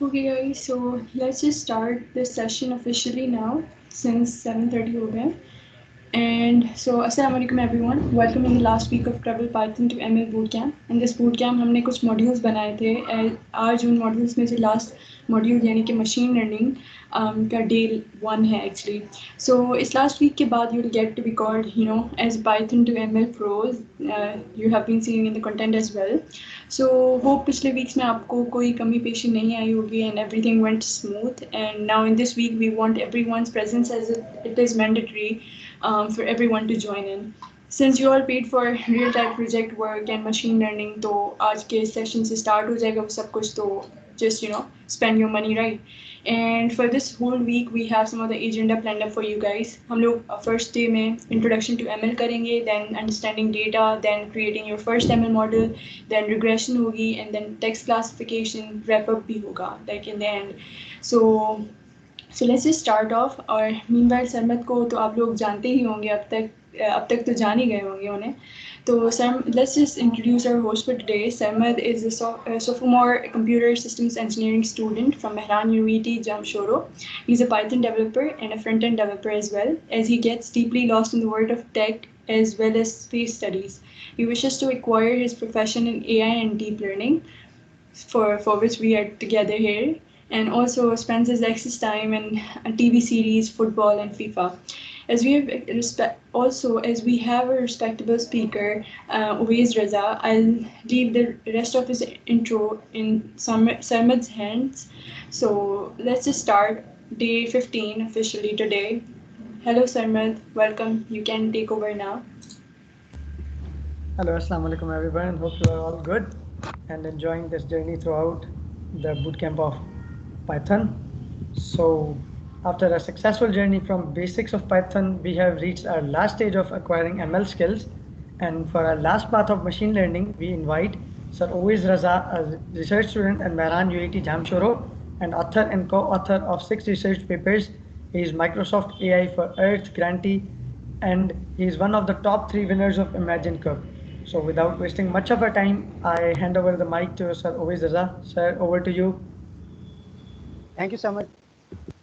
Okay guys, so let's just start this session officially now since 7:30 हो गए. And so Assalamu alaikum everyone. Welcome in the last week of Travel Python to ML Bootcamp. In this bootcamp हमने कुछ modules बनाए थे. आज उन modules में से last module यानी कि machine learning का day 1 है actually. So इस last week के बाद you'll get to be called as Python to ML pros. You have been seeing in the content as well. So hope पिछले weeks में आपको कोई कमी पेशी नहीं आई होगी and everything went smooth. And now in this week we want everyone's presence as it is mandatory for everyone to join in. Since you all paid for real-time project work and machine learning, तो आज के session से start हो जाएगा वो सब कुछ तो just spend your money right. And for this whole week we have some of the agenda planned up for you guys. हम लोग first day में introduction to ML करेंगे, then understanding data, then creating your first ML model, then regression होगी, and then text classification wrap up भी होगा like in the end. So let's just start off. और meanwhile Sarmad को तो आप लोग जानते ही होंगे अब तक तो जान ही गए होंगे उन्हें. तो let's just introduce our host for today. Sarmad is a sophomore computer systems engineering student from Mehran University, Jamshoro. He's a Python developer and a front-end developer as well, as he gets deeply lost in the world of tech as well as space studies. He wishes to acquire his profession in AI and deep learning, for which we are together here, and also spends his excess time in TV series, football, and FIFA. As we have a respectable speaker, Uwais Raza, I'll leave the rest of his intro in Sarmad's hands. So let's just start day 15 officially today. Hello Sarmad, welcome. You can take over now. Hello, Assalamu alaikum everyone, and hope you are all good and enjoying this journey throughout the bootcamp of Python. So, after a successful journey from basics of Python, we have reached our last stage of acquiring ML skills. And for our last path of machine learning, we invite Sir Uwais Raza, a research student at Mehran UAT Jamshoro and author and co-author of 6 research papers. He is Microsoft AI for Earth grantee, and he is one of the top 3 winners of Imagine Cup. So without wasting much of our time, I hand over the mic to Sir Uwais Raza. Sir, over to you. Thank you so much.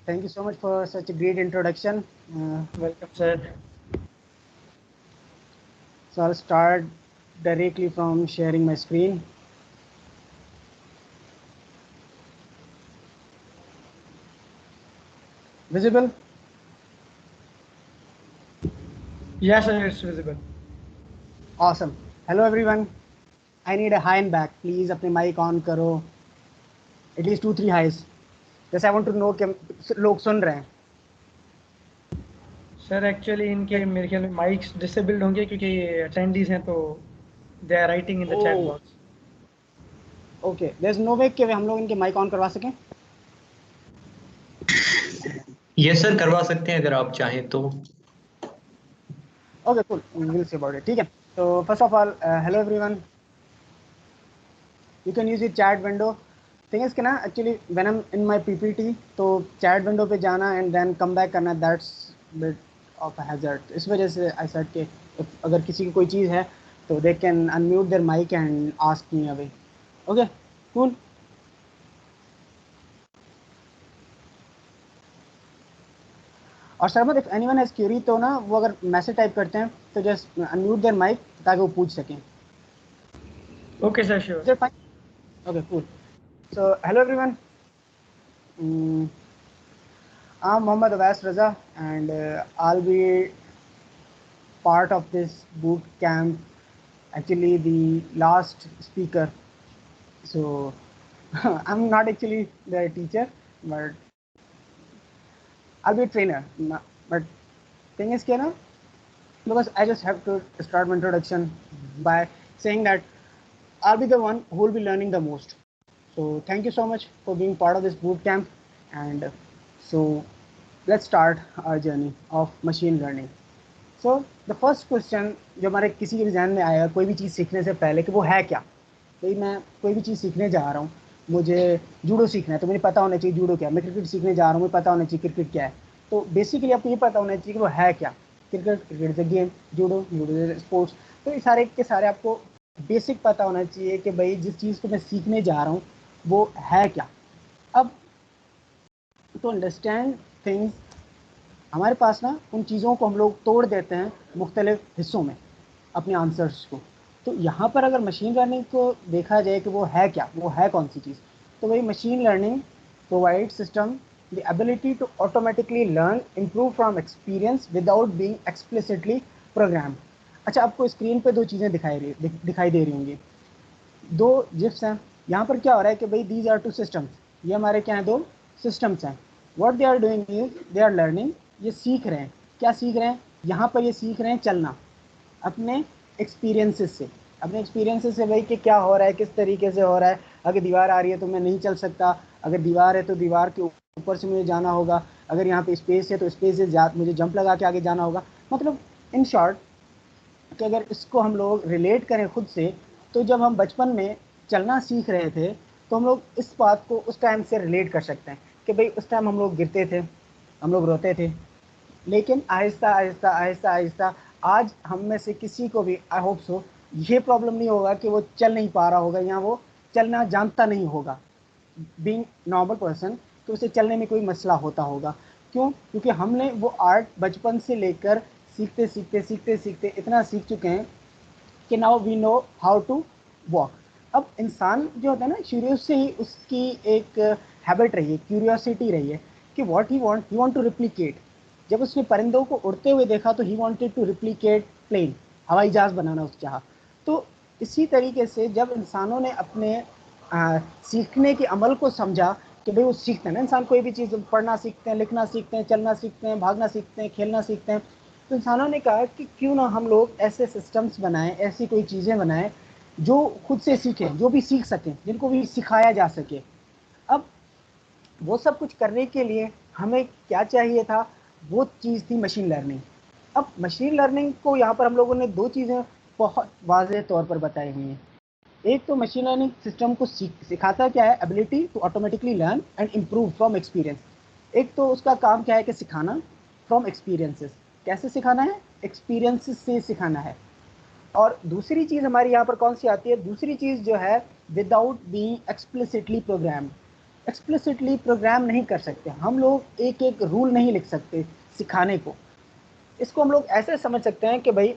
Thank you so much for such a great introduction. Welcome, sir. So I'll start directly from sharing my screen. Visible? Yes, sir, it's visible. Awesome. Hello everyone. I need a high and back. Please अपने mic on करो. At least 2-3 highs. जैसे I want to know कि लोग सुन रहे हैं. Sir actually इनके मेरे ख्याल में माइक्स डिसेबल्ड होंगे क्योंकि ये अटेंडीज हैं तो they are writing in the chat box. Okay, there is no way कि हम लोग इनके माइक ऑन करवा सकें. यस सर, करवा सकते हैं अगर आप चाहें तो. Okay cool, we will see about it. ठीक है, तो first of all hello everyone. You can use your chat window. Thing is कि ना actually when I am in my PPT तो चैट विंडो पे जाना एंड देन कम बैक करना, that's bit of a hazard. इस वजह से I said कि अगर किसी की कोई चीज़ है तो they can unmute their mic and ask me away. Okay cool. और Sarmad, if anyone has query तो ना वो अगर मैसेज टाइप करते हैं तो जस्ट अनम्यूट देयर माइक ताकि वो पूछ सकें. Okay sir, sure. Is it fine? Okay cool. So hello everyone. I'm Mohammad Uwais Raza and I'll be part of this boot camp, actually the last speaker. So I'm not actually the teacher, but I'll be a trainer. But thing is na, because I just have to start my introduction by saying that I'll be the one who will be learning the most. So thank you so much for being part of this boot camp, and so let's start our journey of machine learning. So the first question जो हमारे किसी के भी ध्यान में आएगा कोई भी चीज़ सीखने से पहले कि वो है क्या. भाई मैं कोई भी चीज़ सीखने जा रहा हूँ, मुझे जूडो सीखना है तो मुझे पता होना चाहिए जूडो क्या है. मैं क्रिकेट सीखने जा रहा हूँ, मुझे पता होना चाहिए क्रिकेट क्या है. तो बेसिकली आपको ये पता होना चाहिए कि वो है क्या. Cricket is a game, judo is a sports. तो ये सारे के सारे आपको बेसिक पता होना चाहिए कि भाई जिस चीज़ को मैं सीखने जा रहा हूँ वो है क्या. अब टू अंडरस्टैंड थिंग्स, हमारे पास ना उन चीज़ों को हम लोग तोड़ देते हैं मुख्तलिफ हिस्सों में अपने आंसर्स को। तो यहाँ पर अगर मशीन लर्निंग को देखा जाए कि वो है क्या, वो है कौन सी चीज़, तो वही machine learning provide system the ability to automatically learn improve from experience without being explicitly program. अच्छा, आपको स्क्रीन पे दो चीज़ें दिखाई दे रही होंगी, दो जिप्स हैं। यहाँ पर क्या हो रहा है कि भाई दीज आर टू सिस्टम्स, ये हमारे क्या हैं, दो सिस्टम्स हैं। What they are doing is they are learning, ये सीख रहे हैं। क्या सीख रहे हैं? यहाँ पर ये सीख रहे हैं चलना अपने एक्सपीरियंसेस से, अपने एक्सपीरियंसेस से भाई कि क्या हो रहा है, किस तरीके से हो रहा है। अगर दीवार आ रही है तो मैं नहीं चल सकता, अगर दीवार है तो दीवार के ऊपर से मुझे जाना होगा, अगर यहाँ पे स्पेस है तो स्पेस से मुझे जंप लगा के आगे जाना होगा। मतलब इन शॉर्ट कि अगर इसको हम लोग रिलेट करें खुद से, तो जब हम बचपन में चलना सीख रहे थे तो हम लोग इस बात को उस टाइम से रिलेट कर सकते हैं कि भाई उस टाइम हम लोग गिरते थे, हम लोग रोते थे, लेकिन आहिस्ता आहिस्ता आहिस्ता आहिस्ता आज हम में से किसी को भी, आई होप सो, ये प्रॉब्लम नहीं होगा कि वो चल नहीं पा रहा होगा या वो चलना जानता नहीं होगा। बीइंग नॉर्मल पर्सन, तो उसे चलने में कोई मसला होता होगा। क्यों? क्योंकि हमने वो आर्ट बचपन से लेकर सीखते सीखते सीखते सीखते इतना सीख चुके हैं कि now we know how to walk. अब इंसान जो होता है ना, शुरू से ही उसकी एक हैबिट रही है, क्यूरियोसिटी रही है कि what he want to replicate. जब उसने परिंदों को उड़ते हुए देखा तो he wanted to replicate plane, हवाई जहाज बनाना उसने चाहा। तो इसी तरीके से जब इंसानों ने अपने सीखने के अमल को समझा कि भाई वो सीखते हैं ना, इंसान कोई भी चीज़ पढ़ना सीखते हैं, लिखना सीखते हैं, चलना सीखते हैं, भागना सीखते हैं, खेलना सीखते हैं। तो इंसानों ने कहा कि क्यों ना हम लोग ऐसे सिस्टम्स बनाएं, ऐसी कोई चीज़ें बनाएं जो खुद से सीखें, जो भी सीख सकें, जिनको भी सिखाया जा सके। अब वो सब कुछ करने के लिए हमें क्या चाहिए था? वो चीज़ थी मशीन लर्निंग। अब मशीन लर्निंग को यहाँ पर हम लोगों ने दो चीज़ें बहुत वाज़ेह तौर पर बताई हुई हैं। एक तो मशीन लर्निंग सिस्टम को सिखाता क्या है, ability to automatically learn and improve from experience. एक तो उसका काम क्या है कि सिखाना फ्रॉम एक्सपीरियंसेस। कैसे सिखाना है? एक्सपीरियंसेस से सिखाना है। और दूसरी चीज़ हमारी यहाँ पर कौन सी आती है? दूसरी चीज़ जो है, without being explicitly program. Explicitly program नहीं कर सकते हम लोग, एक एक रूल नहीं लिख सकते सिखाने को। इसको हम लोग ऐसे समझ सकते हैं कि भाई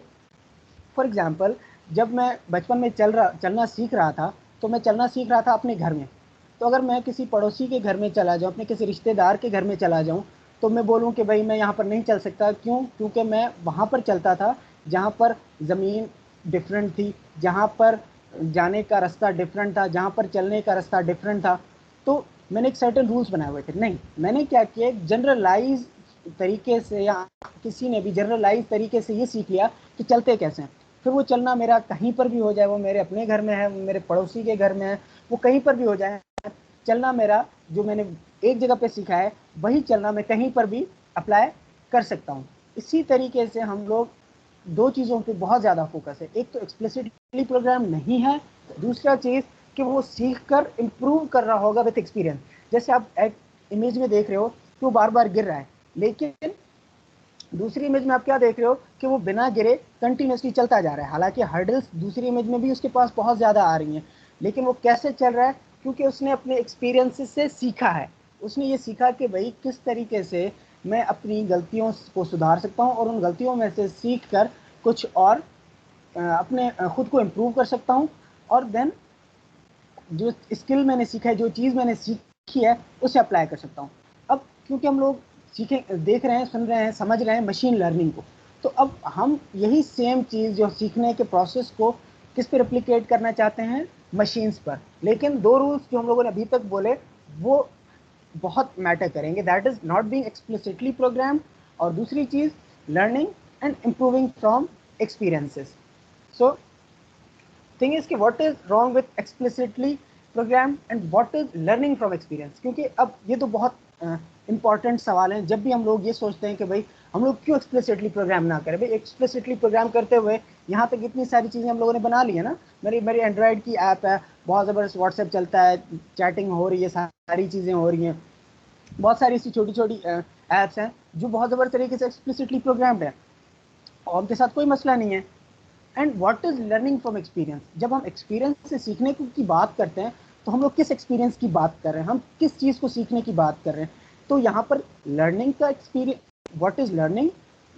फॉर एग्जांपल, जब मैं बचपन में चलना सीख रहा था, तो मैं चलना सीख रहा था अपने घर में। तो अगर मैं किसी पड़ोसी के घर में चला जाऊँ, अपने किसी रिश्तेदार के घर में चला जाऊँ, तो मैं बोलूँ कि भाई मैं यहाँ पर नहीं चल सकता। क्यों? क्योंकि मैं वहाँ पर चलता था जहाँ पर ज़मीन डिफरेंट थी, जहाँ पर जाने का रास्ता डिफरेंट था, जहाँ पर चलने का रास्ता डिफरेंट था। तो मैंने एक सर्टेन रूल्स बनाए हुए थे। नहीं, मैंने क्या किया, जनरलाइज तरीके से, या किसी ने भी जनरलाइज तरीके से ये सीख लिया कि चलते कैसे हैं। फिर वो चलना मेरा कहीं पर भी हो जाए, वो मेरे अपने घर में है, मेरे पड़ोसी के घर में है, वो कहीं पर भी हो जाए, चलना मेरा जो मैंने एक जगह पे सीखा है वही चलना मैं कहीं पर भी अप्लाई कर सकता हूँ। इसी तरीके से हम लोग दो चीज़ों पे बहुत ज़्यादा फोकस है। एक तो एक्सप्लिसिटली प्रोग्राम नहीं है, दूसरा चीज़ कि वो सीख कर इम्प्रूव कर रहा होगा विथ एक्सपीरियंस। जैसे आप एक इमेज में देख रहे हो कि वो बार बार गिर रहा है, लेकिन दूसरी इमेज में आप क्या देख रहे हो कि वो बिना गिरे कंटिन्यूसली चलता जा रहा है। हालांकि हर्डल्स दूसरी इमेज में भी उसके पास बहुत ज़्यादा आ रही हैं, लेकिन वो कैसे चल रहा है? क्योंकि उसने अपने एक्सपीरियंस से सीखा है। उसने ये सीखा कि भाई किस तरीके से मैं अपनी गलतियों को सुधार सकता हूँ और उन गलतियों में से सीख कर कुछ और अपने खुद को इम्प्रूव कर सकता हूँ। और देन जो स्किल मैंने सीखा है, जो चीज़ मैंने सीखी है, उसे अप्लाई कर सकता हूँ। अब क्योंकि हम लोग देख रहे हैं, सुन रहे हैं, समझ रहे हैं मशीन लर्निंग को, तो अब हम यही सेम चीज़ जो सीखने के प्रोसेस को किस पे रेप्लिकेट करना चाहते हैं? मशीन्स पर। लेकिन दो रूल्स जो हम लोगों ने अभी तक बोले वो बहुत मैटर करेंगे, that is not being explicitly program, और दूसरी चीज़ learning and improving from experiences. So thing is कि what is wrong with explicitly program and what is learning from experience. क्योंकि अब ये तो बहुत इंपॉर्टेंट सवाल हैं। जब भी हम लोग ये सोचते हैं कि भाई हम लोग क्यों एक्सप्लिसिटली प्रोग्राम ना करें, भाई एक्सप्लिसिटली प्रोग्राम करते हुए यहाँ तक इतनी सारी चीज़ें हम लोगों ने बना ली है ना। मेरी एंड्रॉयड की ऐप है, बहुत ज़बरदस्त व्हाट्सएप चलता है, चैटिंग हो रही है, सारी चीज़ें हो रही हैं, बहुत सारी ऐसी छोटी छोटी ऐप्स हैं जो बहुत ज़बरदस्त तरीके से एक्सप्लिसिटली प्रोग्राम्ड है और उनके साथ कोई मसला नहीं है। And what is learning from experience? जब हम एक्सपीरियंस से सीखने की बात करते हैं तो हम लोग किस एक्सपीरियंस की बात कर रहे हैं, हम किस चीज़ को सीखने की बात कर रहे हैं। तो यहाँ पर लर्निंग का experience, what is learning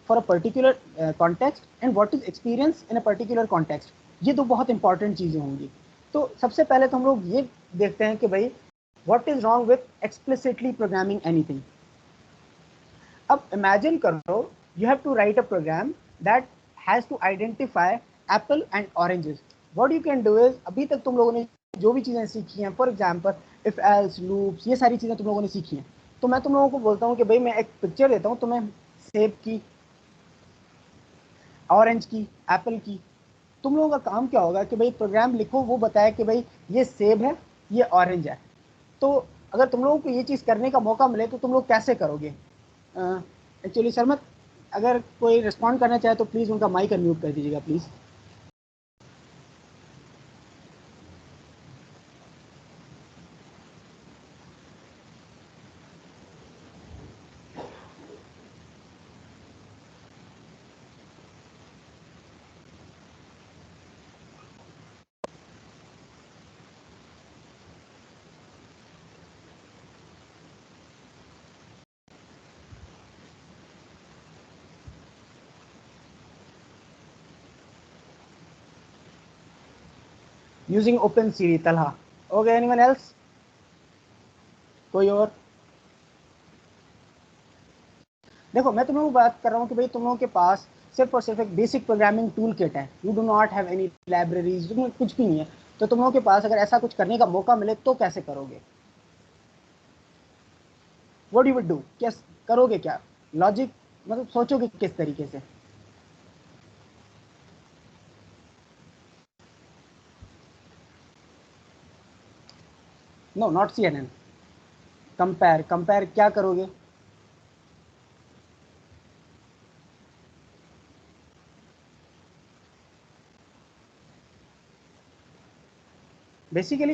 for a particular context and what is experience in a particular context, ये दो बहुत इंपॉर्टेंट चीज़ें होंगी। तो सबसे पहले तो हम लोग ये देखते हैं कि भाई what is wrong with explicitly programming anything. अब इमेजिन करो you have to write a program that has to identify apple and oranges. What you can do is, अभी तक तुम लोगों ने जो भी चीज़ें सीखी हैं, for example if else loops, ये सारी चीज़ें तुम लोगों ने सीखी हैं, तो मैं तुम लोगों को बोलता हूँ कि भाई मैं एक पिक्चर देता हूँ तुम्हें, सेब की, ऑरेंज की, एप्पल की। तुम लोगों का काम क्या होगा कि भाई प्रोग्राम लिखो, वो बताया कि भाई ये सेब है, ये ऑरेंज है। तो अगर तुम लोगों को ये चीज़ करने का मौका मिले तो तुम लोग कैसे करोगे? एक्चुअली शर्मत, अगर कोई रिस्पॉन्ड करना चाहे तो प्लीज़ उनका माइक अनम्यूट कर दीजिएगा please. Using OpenCV, Talha. Okay, anyone else? कोई और? देखो मैं तुम लोगों को बात कर रहा हूँ कि भाई तुम लोगों के पास सिर्फ और सिर्फ एक बेसिक प्रोग्रामिंग टूल किट है, you do not have any libraries, कुछ भी नहीं है। तो तुम लोगों के पास अगर ऐसा कुछ करने का मौका मिले तो कैसे करोगे? व्हाट यू वुड डू, क्या करोगे? क्या लॉजिक, मतलब सोचोगे किस तरीके से? No, not CNN, compare. Compare क्या करोगे? बेसिकली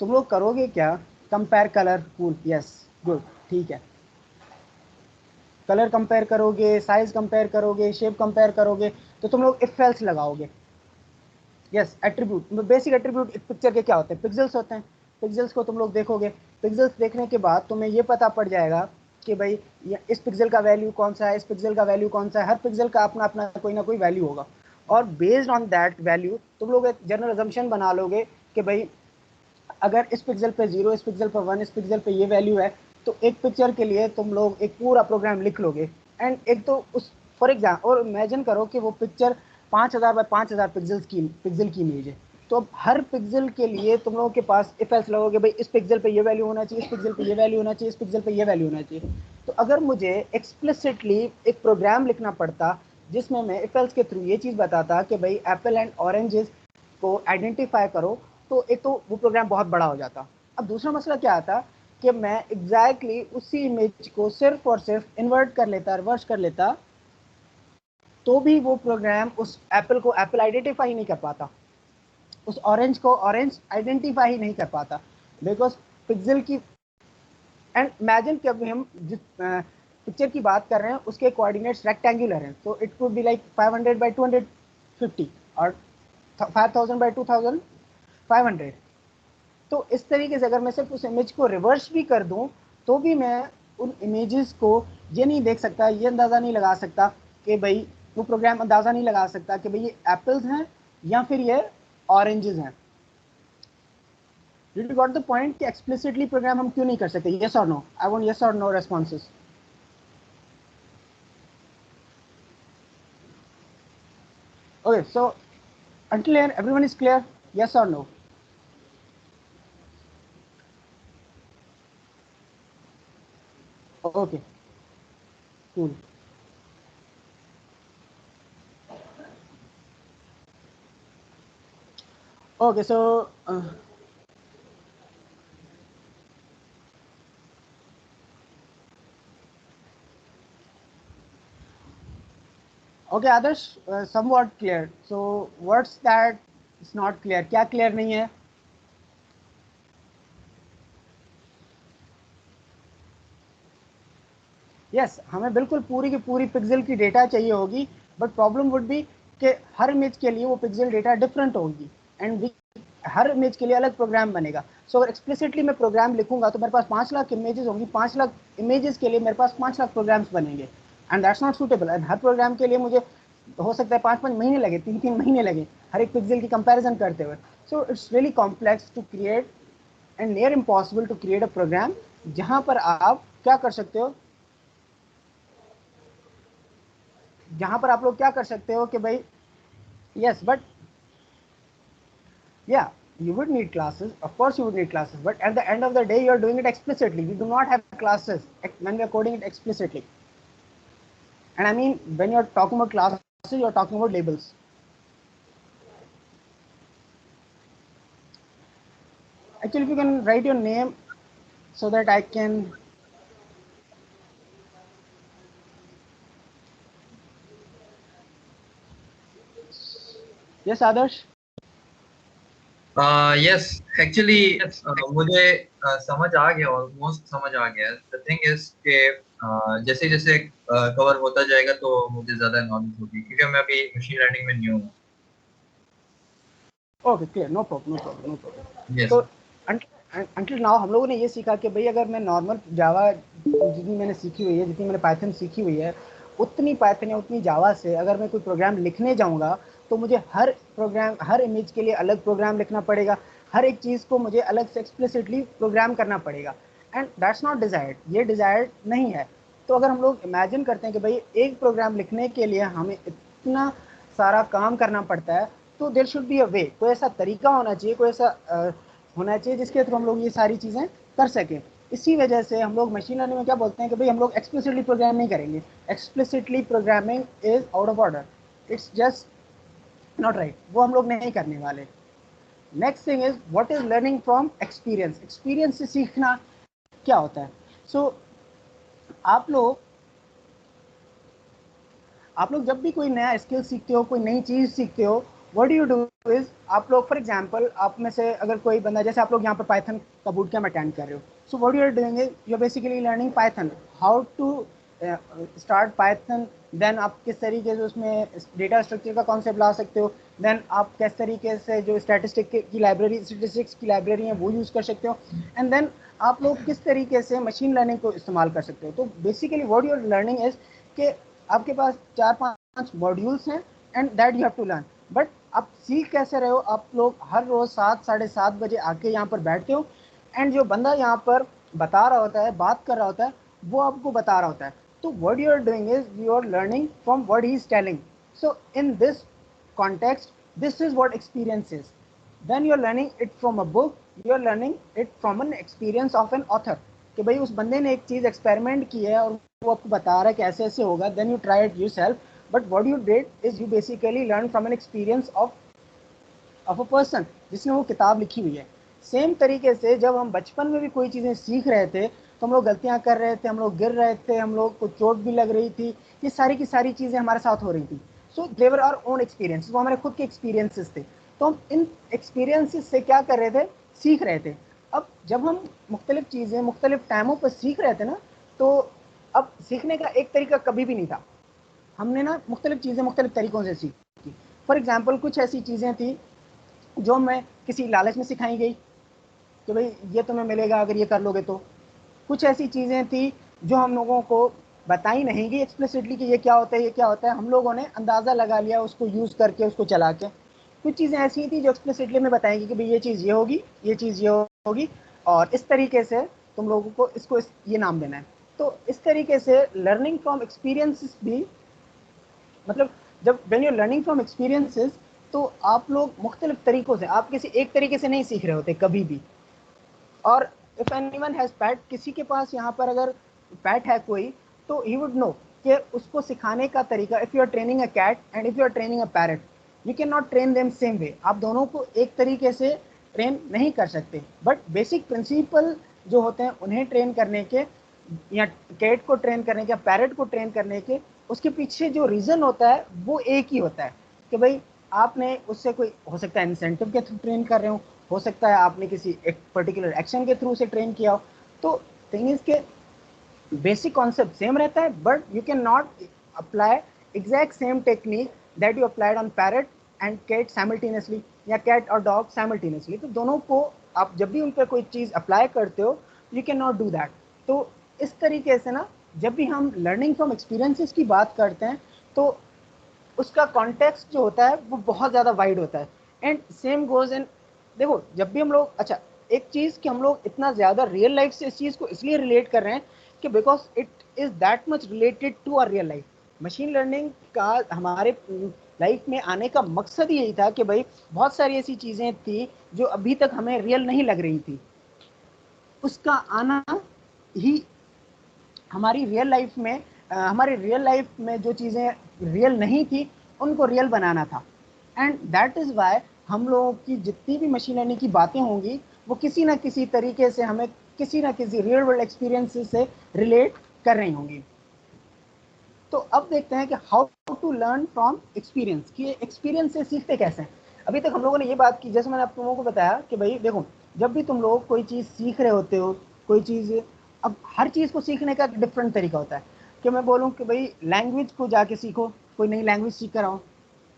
तुम लोग करोगे क्या? Compare colour, cool, yes, good, ठीक है। कलर कंपेयर करोगे, साइज कंपेयर करोगे, शेप कंपेयर करोगे, तो तुम लोग इफ एल्स लगाओगे। यस, एट्रीब्यूट, बेसिक एट्रीब्यूट एक पिक्चर के क्या होते हैं? पिक्सेल्स होते हैं। पिक्सेल्स को तुम लोग देखोगे, पिक्सेल्स देखने के बाद तुम्हें ये पता पड़ जाएगा कि भाई इस पिक्सल का वैल्यू कौन सा है, इस पिक्सल का वैल्यू कौन सा है। हर पिक्सल का अपना अपना कोई ना कोई वैल्यू होगा, और बेस्ड ऑन दैट वैल्यू तुम लोग एक जनरल अजम्पशन बना लोगे कि भाई अगर इस पिक्सल पे 0, इस पिक्सल पे 1, इस पिक्सल पे ये वैल्यू है, तो एक पिक्चर के लिए तुम लोग एक पूरा प्रोग्राम लिख लोगे। एंड एक तो उस, फॉर एग्जाम्पल, और इमेजिन करो कि वो पिक्चर 5000 बाय 5000 पिक्सल की इमेज है। तो अब हर पिक्सल के लिए तुम लोगों के पास इफ एल्स लगोगे, भाई इस पिक्सल पे ये वैल्यू होना चाहिए, इस पिक्सल पे ये वैल्यू होना चाहिए, इस पिक्सल पे ये वैल्यू होना चाहिए। तो अगर मुझे एक्सप्लिसिटली एक प्रोग्राम लिखना पड़ता जिसमें मैं इफ एल्स के थ्रू ये चीज़ बताता कि भाई एप्पल एंड ऑरेंजेस को आइडेंटिफाई करो, तो एक तो वो प्रोग्राम बहुत बड़ा हो जाता। अब दूसरा मसला क्या आता कि मैं एग्जैक्टली उसी इमेज को सिर्फ और सिर्फ इन्वर्ट कर लेता, रिवर्स कर लेता, तो भी वो प्रोग्राम उस एप्पल को एप्पल आइडेंटिफाई नहीं कर पाता, उस ऑरेंज को ऑरेंज आइडेंटिफाई ही नहीं कर पाता, बिकॉज पिक्सल की। एंड इमेजिन कि अभी हम जिस पिक्चर की बात कर रहे हैं उसके कोऑर्डिनेट्स रेक्टेंगुलर हैं, तो it could be like 500 by 250 और 5000 बाय 2500। तो इस तरीके से अगर मैं सिर्फ उस इमेज को रिवर्स भी कर दूं, तो भी मैं उन इमेजेस को ये नहीं देख सकता, ये अंदाज़ा नहीं लगा सकता कि भाई, वो प्रोग्राम अंदाज़ा नहीं लगा सकता कि भाई ये एप्पल्स हैं या फिर ये ऑरेंजेस हैं। Did you got the point कि एक्सप्लिसिटली प्रोग्राम हम क्यों नहीं कर सकते? yes or no? I want yes or no responses. Okay, so until here everyone is clear, yes or no? Okay, cool. Okay, so okay, others somewhat clear. So what's that is not clear? क्या clear नहीं है? Yes, हमें बिल्कुल पूरी की पूरी pixel की data चाहिए होगी, बट प्रॉब्लम वुड बी कि हर इमेज के लिए वो पिक्सल डेटा डिफरेंट होगी, एंड हर इमेज के लिए अलग प्रोग्राम बनेगा। सो अगर एक्सप्लिसिटली मैं प्रोग्राम लिखूंगा तो मेरे पास 5 लाख इमेजेस होंगी, 5 लाख इमेजेस के लिए मेरे पास 5 लाख प्रोग्राम्स बनेंगे, and that's not suitable. And हर प्रोग्राम के लिए मुझे हो सकता है 5-5 महीने लगे, 3-3 महीने लगे हर एक पिक्सल की कंपैरिजन करते हुए। So it's really complex to create and near impossible to create a program जहां पर आप क्या कर सकते हो, जहां पर आप लोग क्या कर सकते हो कि भाई yes, but yeah, you would need classes, of course you would need classes, but at the end of the day you are doing it explicitly. We do not have classes when we are coding it explicitly. And I mean, when you're talking about classes, you're talking about labels. Actually, if you can write your name so that I can. Yes, Adarsh? Yes actually मुझे समझ आ गया, almost समझ आ गया। The thing is कि जैसे जैसे cover होता जाएगा तो मुझे ज्यादा नॉलेज होगी, क्योंकि मैं अभी मशीन लर्निंग में न्यू हूँ। Okay, clear, no problem, no problem, no problem. Yes. तो अंटिल नाउ हम लोगों ने ये सीखा कि भाई अगर मैं नॉर्मल जावा जितनी मैंने सीखी हुई है, जितनी मैंने पाइथन सीखी हुई है, उतनी पाइथन या उतनी जावा से अगर मैं कोई प्रोग्राम लिखने जाऊंगा तो मुझे हर प्रोग्राम, हर इमेज के लिए अलग प्रोग्राम लिखना पड़ेगा, हर एक चीज़ को मुझे अलग से एक्सप्लिसिटली प्रोग्राम करना पड़ेगा, एंड दैट्स नॉट डिजायर्ड, ये डिजायर्ड नहीं है। तो अगर हम लोग इमेजिन करते हैं कि भाई एक प्रोग्राम लिखने के लिए हमें इतना सारा काम करना पड़ता है, तो देयर शुड बी अ वे, कोई ऐसा तरीका होना चाहिए, कोई ऐसा होना चाहिए जिसके थ्रू हम लोग ये सारी चीज़ें कर सकें। इसी वजह से हम लोग मशीन लर्निंग में क्या बोलते हैं कि भाई हम लोग एक्सप्लिसिटली प्रोग्राम नहीं करेंगे, explicitly programming is out of order, it's just not right, वो हम लोग नहीं करने वाले। Next thing is what is learning from experience. Experience से सीखना क्या होता है? सो आप लोग जब भी कोई नया स्किल सीखते हो, कोई नई चीज़ सीखते हो, what do you do is, आप लोग फॉर एग्जांपल, आप में से अगर कोई बंदा, जैसे आप लोग यहाँ पर पाइथन का बूट कैंप अटेंड कर रहे हो, so what you are doing is you are basically learning Python, how to start Python, then आप किस तरीके से उसमें डेटा स्ट्रक्चर का कॉन्सेप्ट ला सकते हो, देन आप किस तरीके से जो स्टैटिस्टिक्स की लाइब्रेरी है वो यूज़ कर सकते हो, एंड देन आप लोग किस तरीके से मशीन लर्निंग को इस्तेमाल कर सकते हो। तो basically what you are learning is कि आपके पास 4-5 मॉड्यूल्स हैं and that you have to learn, but आप सीख कैसे रहे हो? आप लोग हर रोज़ 7-7:30 बजे आके यहाँ पर बैठते हो, एंड जो बंदा यहाँ पर बता रहा होता है, बात कर रहा होता है, वो आपको बता रहा होता है। तो what you are doing is you are learning from what he is telling. So in this context, this is what experience is. When you are learning it from a book, you are learning it from an experience of an author, कि भाई उस बंदे ने एक चीज़ experiment की है और वो आपको बता रहा है कि ऐसे ऐसे होगा, then you try it yourself, but what you did is you basically learn from an experience of a person जिसने वो किताब लिखी हुई है। सेम तरीके से जब हम बचपन में भी कोई चीज़ें सीख रहे थे तो हम लोग गलतियाँ कर रहे थे, हम लोग गिर रहे थे, हम लोग को चोट भी लग रही थी, ये सारी की सारी चीज़ें हमारे साथ हो रही थी। सो देवर आवर ओन एक्सपीरियंस, वो हमारे खुद के एक्सपीरियंसेस थे। तो हम इन एक्सपीरियंसेस से क्या कर रहे थे? सीख रहे थे। अब जब हम मुख्तलिफ चीज़ें मुख्तलिफ टाइमों पर सीख रहे थे ना, तो अब सीखने का एक तरीका कभी भी नहीं था। हमने ना मुख्तलिफ चीज़ें मुख्तलिफ तरीक़ों से सीखी। फॉर एग्ज़ाम्पल कुछ ऐसी चीज़ें थी जो मैं किसी लालच में सिखाई गई कि भाई ये तुम्हें मिलेगा अगर ये कर लोगे तो। कुछ ऐसी चीज़ें थी जो हम लोगों को बताई नहीं गई एक्सप्लिसिटली कि ये क्या होता है, ये क्या होता है, हम लोगों ने अंदाज़ा लगा लिया उसको यूज़ करके, उसको चला के। कुछ चीज़ें ऐसी थी जो एक्सप्लिसिटली में बताएंगी कि भाई ये चीज़ ये होगी, ये चीज़ ये होगी, और इस तरीके से तुम लोगों को इसको ये नाम देना है। तो इस तरीके से लर्निंग फ्रॉम एक्सपीरियंसेस भी, मतलब जब when you learning from experiences, तो आप लोग मुख्तलिफ तरीक़ों से, आप किसी एक तरीके से नहीं सीख रहे होते कभी भी। और इफ़ एनीवन हैज़ पैट, किसी के पास यहाँ पर अगर पैट है कोई, तो ही वुड नो कि उसको सिखाने का तरीका, if you are training a cat and if you are training a parrot, you can not train them same way. आप दोनों को एक तरीके से ट्रेन नहीं कर सकते, बट बेसिक प्रिंसिपल जो होते हैं उन्हें ट्रेन करने के, या कैट को ट्रेन करने के, पैरट को ट्रेन करने के, उसके पीछे जो रीज़न होता है वो एक ही होता है कि भाई आपने उससे कोई, हो सकता है इंसेंटिव के थ्रू ट्रेन कर रहे हो सकता है आपने किसी एक पर्टिकुलर एक्शन के थ्रू से ट्रेन किया हो। तो थिंग इज के बेसिक कॉन्सेप्ट सेम रहता है, but you can not apply exact same technique that you applied on parrot and cat simultaneously, या कैट और डॉग साइमल्टेनियसली। तो दोनों को आप जब भी उन पर कोई चीज़ अप्लाई करते हो, you can not do that. तो इस तरीके से ना, जब भी हम लर्निंग फ्रॉम एक्सपीरियंसेस की बात करते हैं तो उसका कॉन्टेक्स्ट जो होता है वो बहुत ज़्यादा वाइड होता है। एंड सेम गोज इन, देखो जब भी हम लोग, अच्छा एक चीज़ कि हम लोग इतना ज़्यादा रियल लाइफ से इस चीज़ को इसलिए रिलेट कर रहे हैं कि because it is that much related to our real life. Machine learning का हमारे लाइफ में आने का मकसद यही था कि भाई बहुत सारी ऐसी चीज़ें थी जो अभी तक हमें रियल नहीं लग रही थी, उसका आना ही हमारी रियल लाइफ में जो चीज़ें रियल नहीं थी उनको रियल बनाना था। एंड दैट इज़ वाई हम लोगों की जितनी भी मशीन लर्निंग की बातें होंगी वो किसी ना किसी तरीके से हमें किसी ना किसी रियल वर्ल्ड एक्सपीरियंस से रिलेट कर रही होंगी। तो अब देखते हैं कि how to learn from experience, कि एक्सपीरियंस से सीखते कैसे हैं। अभी तक हम लोगों ने ये बात की, जैसे मैंने आप लोगों को बताया कि भाई देखो जब भी तुम लोग कोई चीज़ सीख रहे होते हो, कोई चीज़, अब हर चीज़ को सीखने का डिफरेंट तरीका होता है। कि मैं बोलूँ कि भाई लैंग्वेज को जाके सीखो, कोई नई लैंग्वेज सीख कर आओ,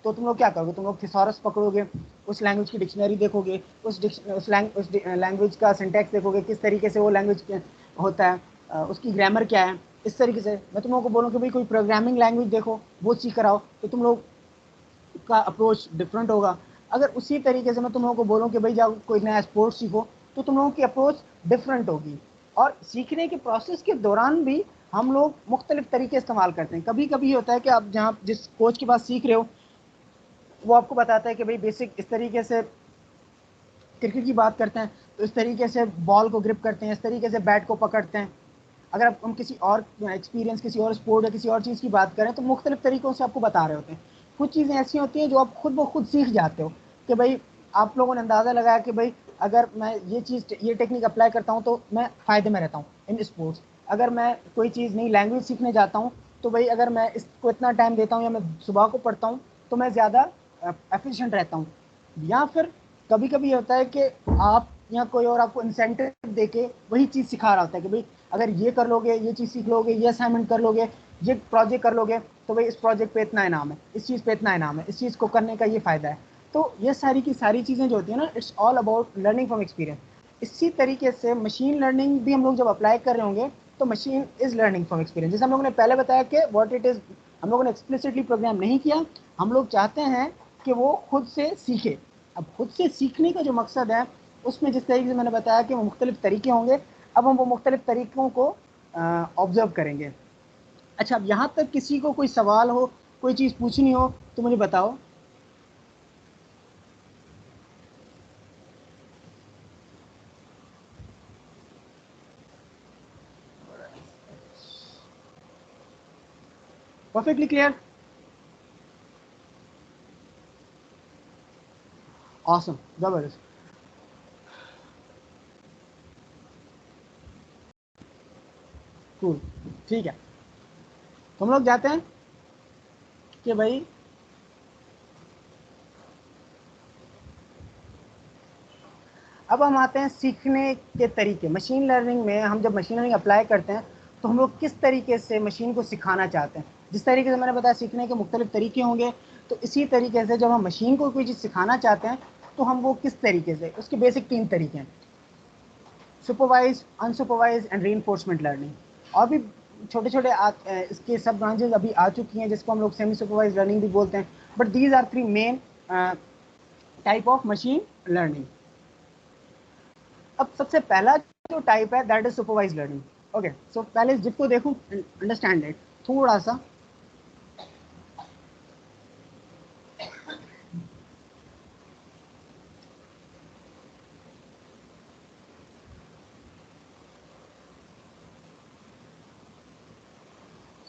तो तुम लोग क्या करोगे, तुम लोग थिसॉरस पकड़ोगे, उस लैंग्वेज की डिक्शनरी देखोगे, उस लैंग्वेज का सिंटैक्स देखोगे, किस तरीके से वो लैंग्वेज होता है, उसकी ग्रामर क्या है। इस तरीके से मैं तुम लोगों को बोलूँ कि भाई कोई प्रोग्रामिंग लैंग्वेज देखो, वो सीख कर आओ, तो तुम लोग का अप्रोच डिफरेंट होगा। अगर उसी तरीके से मैं तुम लोगों को बोलूँ कि भाई जाओ कोई नया स्पोर्ट्स सीखो, तो तुम लोगों की अप्रोच डिफरेंट होगी। और सीखने के प्रोसेस के दौरान भी हम लोग मुख्तलिफ तरीके इस्तेमाल करते हैं। कभी कभी होता है कि आप जहाँ जिस कोच के पास सीख रहे हो वो आपको बताता है कि भाई बेसिक इस तरीके से क्रिकेट की बात करते हैं तो इस तरीके से बॉल को ग्रिप करते हैं, इस तरीके से बैट को पकड़ते हैं। अगर आप हम किसी और एक्सपीरियंस, किसी और स्पोर्ट या किसी और चीज़ की बात करें तो मुख्तलिफ तरीक़ों से आपको बता रहे होते हैं। कुछ चीज़ें ऐसी होती हैं जो आप खुद ब खुद सीख जाते हो कि भाई आप लोगों ने अंदाज़ा लगाया कि भाई अगर मैं ये टेक्निक अप्लाई करता हूँ तो मैं फ़ायदे में रहता हूँ इन स्पोर्ट्स। अगर मैं कोई चीज़ नई लैंग्वेज सीखने जाता हूँ तो भाई अगर मैं इसको इतना टाइम देता हूँ या मैं सुबह को पढ़ता हूँ तो मैं ज़्यादा एफिशिएंट रहता हूँ। या फिर कभी कभी होता है कि आप या कोई और आपको इंसेंटिव देके वही चीज़ सिखा रहा होता है कि भाई अगर ये कर लोगे, ये चीज़ सीख लोगे, ये असाइनमेंट कर लोगे, ये प्रोजेक्ट कर लोगे, तो भाई इस प्रोजेक्ट पे इतना इनाम है, इस चीज़ पे इतना इनाम है, इस चीज़ को करने का ये फ़ायदा है। तो ये सारी की सारी चीज़ें जो होती हैं ना, it's all about learning from experience. इसी तरीके से मशीन लर्निंग भी हम लोग जब अप्लाई कर रहे होंगे तो machine is learning from experience. जैसे हम लोगों ने पहले बताया कि व्हाट इट इज़, हम लोगों ने एक्सप्लिसिटली प्रोग्राम नहीं किया, हम लोग चाहते हैं कि वो खुद से सीखे। अब खुद से सीखने का जो मकसद है उसमें जिस तरीके से मैंने बताया कि वो मुख्तलिफ तरीके होंगे, अब हम वो मुख्तलिफ तरीक़ों को ऑब्जर्व करेंगे। अच्छा, अब यहाँ तक किसी को कोई सवाल हो, कोई चीज़ पूछनी हो तो मुझे बताओ। परफेक्टली क्लियर, ऑसम, जबरदस्त, कूल, ठीक है। तो हम लोग जाते हैं कि भाई अब हम आते हैं सीखने के तरीके। मशीन लर्निंग में हम जब मशीन लर्निंग अप्लाई करते हैं तो हम लोग किस तरीके से मशीन को सिखाना चाहते हैं। जिस तरीके से मैंने बताया सीखने के मुख्तलिफ तरीके होंगे, तो इसी तरीके से जब हम मशीन को कोई चीज़ सिखाना चाहते हैं तो हम वो किस तरीके से, उसके बेसिक 3 तरीके हैं, supervise, unsupervise and reinforcement learning. और भी छोटे छोटे इसके सब ब्रांचेज अभी आ चुकी हैं जिसको हम लोग सेमी सुपरवाइज लर्निंग भी बोलते हैं। But these are 3 main type of machine learning. अब सबसे पहला जो टाइप है that is supervise learning. Okay, so पहले इस जिप को देखूं, अंडरस्टैंड इट थोड़ा सा।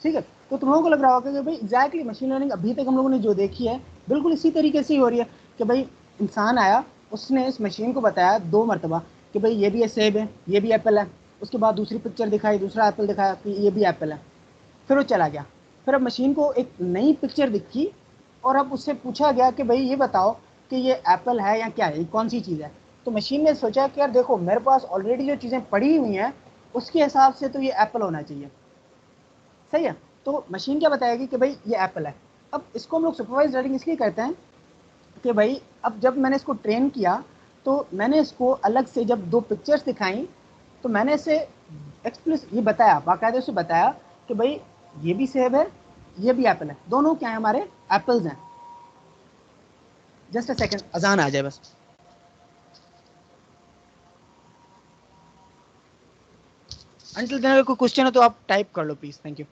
ठीक है, तो तुम लोगों को लग रहा होगा कि भाई एग्जैक्टली मशीन लर्निंग अभी तक हम लोगों ने जो देखी है बिल्कुल इसी तरीके से ही हो रही है कि भाई इंसान आया, उसने इस मशीन को बताया 2 मरतबा कि भाई ये भी सेब है, ये भी एप्पल है। उसके बाद दूसरी पिक्चर दिखाई, दूसरा एप्पल दिखाया कि ये भी एप्पल है, फिर वो चला गया। फिर अब मशीन को एक नई पिक्चर दिखी और अब उससे पूछा गया कि भाई ये बताओ कि ये एप्पल है या क्या है, ये कौन सी चीज़ है। तो मशीन ने सोचा कि यार देखो मेरे पास ऑलरेडी जो चीज़ें पड़ी हुई हैं उसके हिसाब से तो ये एप्पल होना चाहिए, सही है। तो मशीन क्या बताएगी कि भाई ये एप्पल है। अब इसको हम लोग सुपरवाइज लर्निंग इसलिए कहते हैं कि भाई अब जब मैंने इसको ट्रेन किया तो मैंने इसको अलग से जब 2 पिक्चर्स दिखाई तो मैंने इसे एक्सप्लिसिट ये बताया, बाकायदे से बताया कि भाई ये भी सेब है, ये भी एप्पल है, दोनों क्या है हमारे एप्पल्स हैं। जस्ट अ सेकंड, अजान आ जाए बस। अंटिल देन अगर कोई क्वेश्चन है तो आप टाइप कर लो प्लीज, थैंक यू।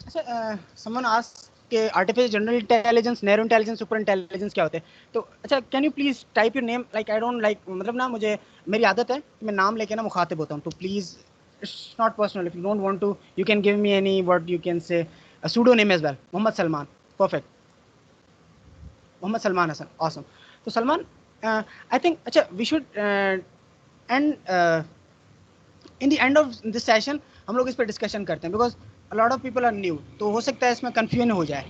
अच्छा, समवन आस्क्ड कि artificial general intelligence, narrow intelligence, super intelligence क्या होते हैं? तो अच्छा, can you please type your name, like I don't like, मतलब ना मुझे मेरी आदत है कि मैं नाम लेके ना मुखातिब होता हूँ, तो please it's not personal, if you don't want to you can give me any what you can say a pseudo name as well. Mohammed Salman, perfect, Mohammed Salman Hasan, awesome. तो सलमान, आई थिंक अच्छा we should end in the end of this session हम लोग इस पर discussion करते हैं, because a lot of people are new, तो हो सकता है इसमें कंफ्यूजन हो जाए।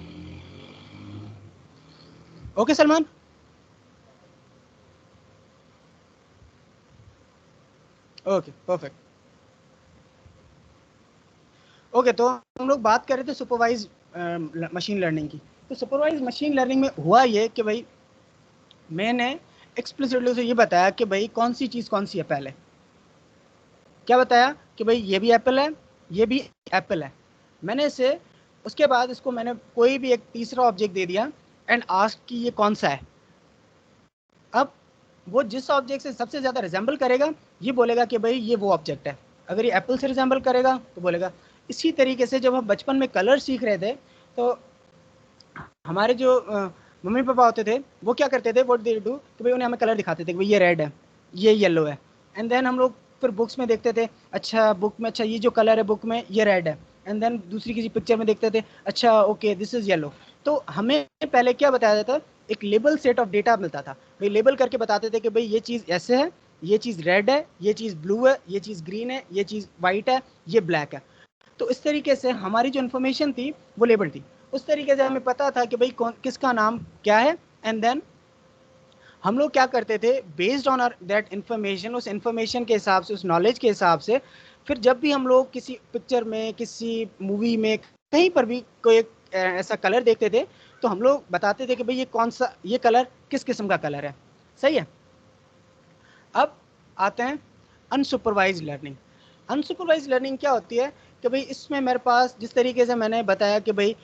Okay Salman? Okay, perfect. Okay, तो हम लोग बात कर रहे थे सुपरवाइज मशीन लर्निंग की। तो सुपरवाइज मशीन लर्निंग में हुआ ये कि भाई मैंने एक्सप्लिसिटली उसे ये बताया कि भाई कौन सी चीज़ कौन सी है। पहले क्या बताया कि भाई ये भी एप्पल है, ये भी एप्पल है। मैंने इसे उसके बाद इसको मैंने कोई भी एक तीसरा ऑब्जेक्ट दे दिया एंड आस्क कि ये कौन सा है। अब वो जिस ऑब्जेक्ट से सबसे ज़्यादा रिजेंबल करेगा ये बोलेगा कि भाई ये वो ऑब्जेक्ट है। अगर ये एप्पल से रिजेंबल करेगा तो बोलेगा। इसी तरीके से जब हम बचपन में कलर सीख रहे थे तो हमारे जो मम्मी पापा होते थे वो क्या करते थे, व्हाट दे डू, कि भाई उन्हें हमें कलर दिखाते थे कि भाई ये रेड है, ये येलो है। एंड देन हम लोग फिर बुक्स में देखते थे, अच्छा बुक में, अच्छा ये जो कलर है बुक में ये रेड है। एंड देन दूसरी किसी पिक्चर में देखते थे, अच्छा ओके दिस इज़ येलो। तो हमें पहले क्या बताया जाता था, एक लेबल सेट ऑफ डेटा मिलता था, भाई लेबल करके बताते थे कि भाई ये चीज़ ऐसे है, ये चीज़ रेड है, ये चीज़ ब्लू है, ये चीज़ ग्रीन है, ये चीज़ वाइट है, ये ब्लैक है। तो इस तरीके से हमारी जो इन्फॉर्मेशन थी वो लेबल थी। उस तरीके से हमें पता था कि भाई कौन किसका नाम क्या है। एंड देन हम लोग क्या करते थे, बेस्ड ऑन दैट इन्फॉर्मेशन, उस इन्फॉर्मेशन के हिसाब से, उस नॉलेज के हिसाब से, फिर जब भी हम लोग किसी पिक्चर में, किसी मूवी में, कहीं पर भी कोई एक ऐसा कलर देखते थे तो हम लोग बताते थे कि भाई ये कौन सा, ये कलर किस किस्म का कलर है। सही है। अब आते हैं अनसुपरवाइज लर्निंग। अनसुपरवाइज लर्निंग क्या होती है कि भाई इसमें मेरे पास जिस तरीके से मैंने बताया कि भाई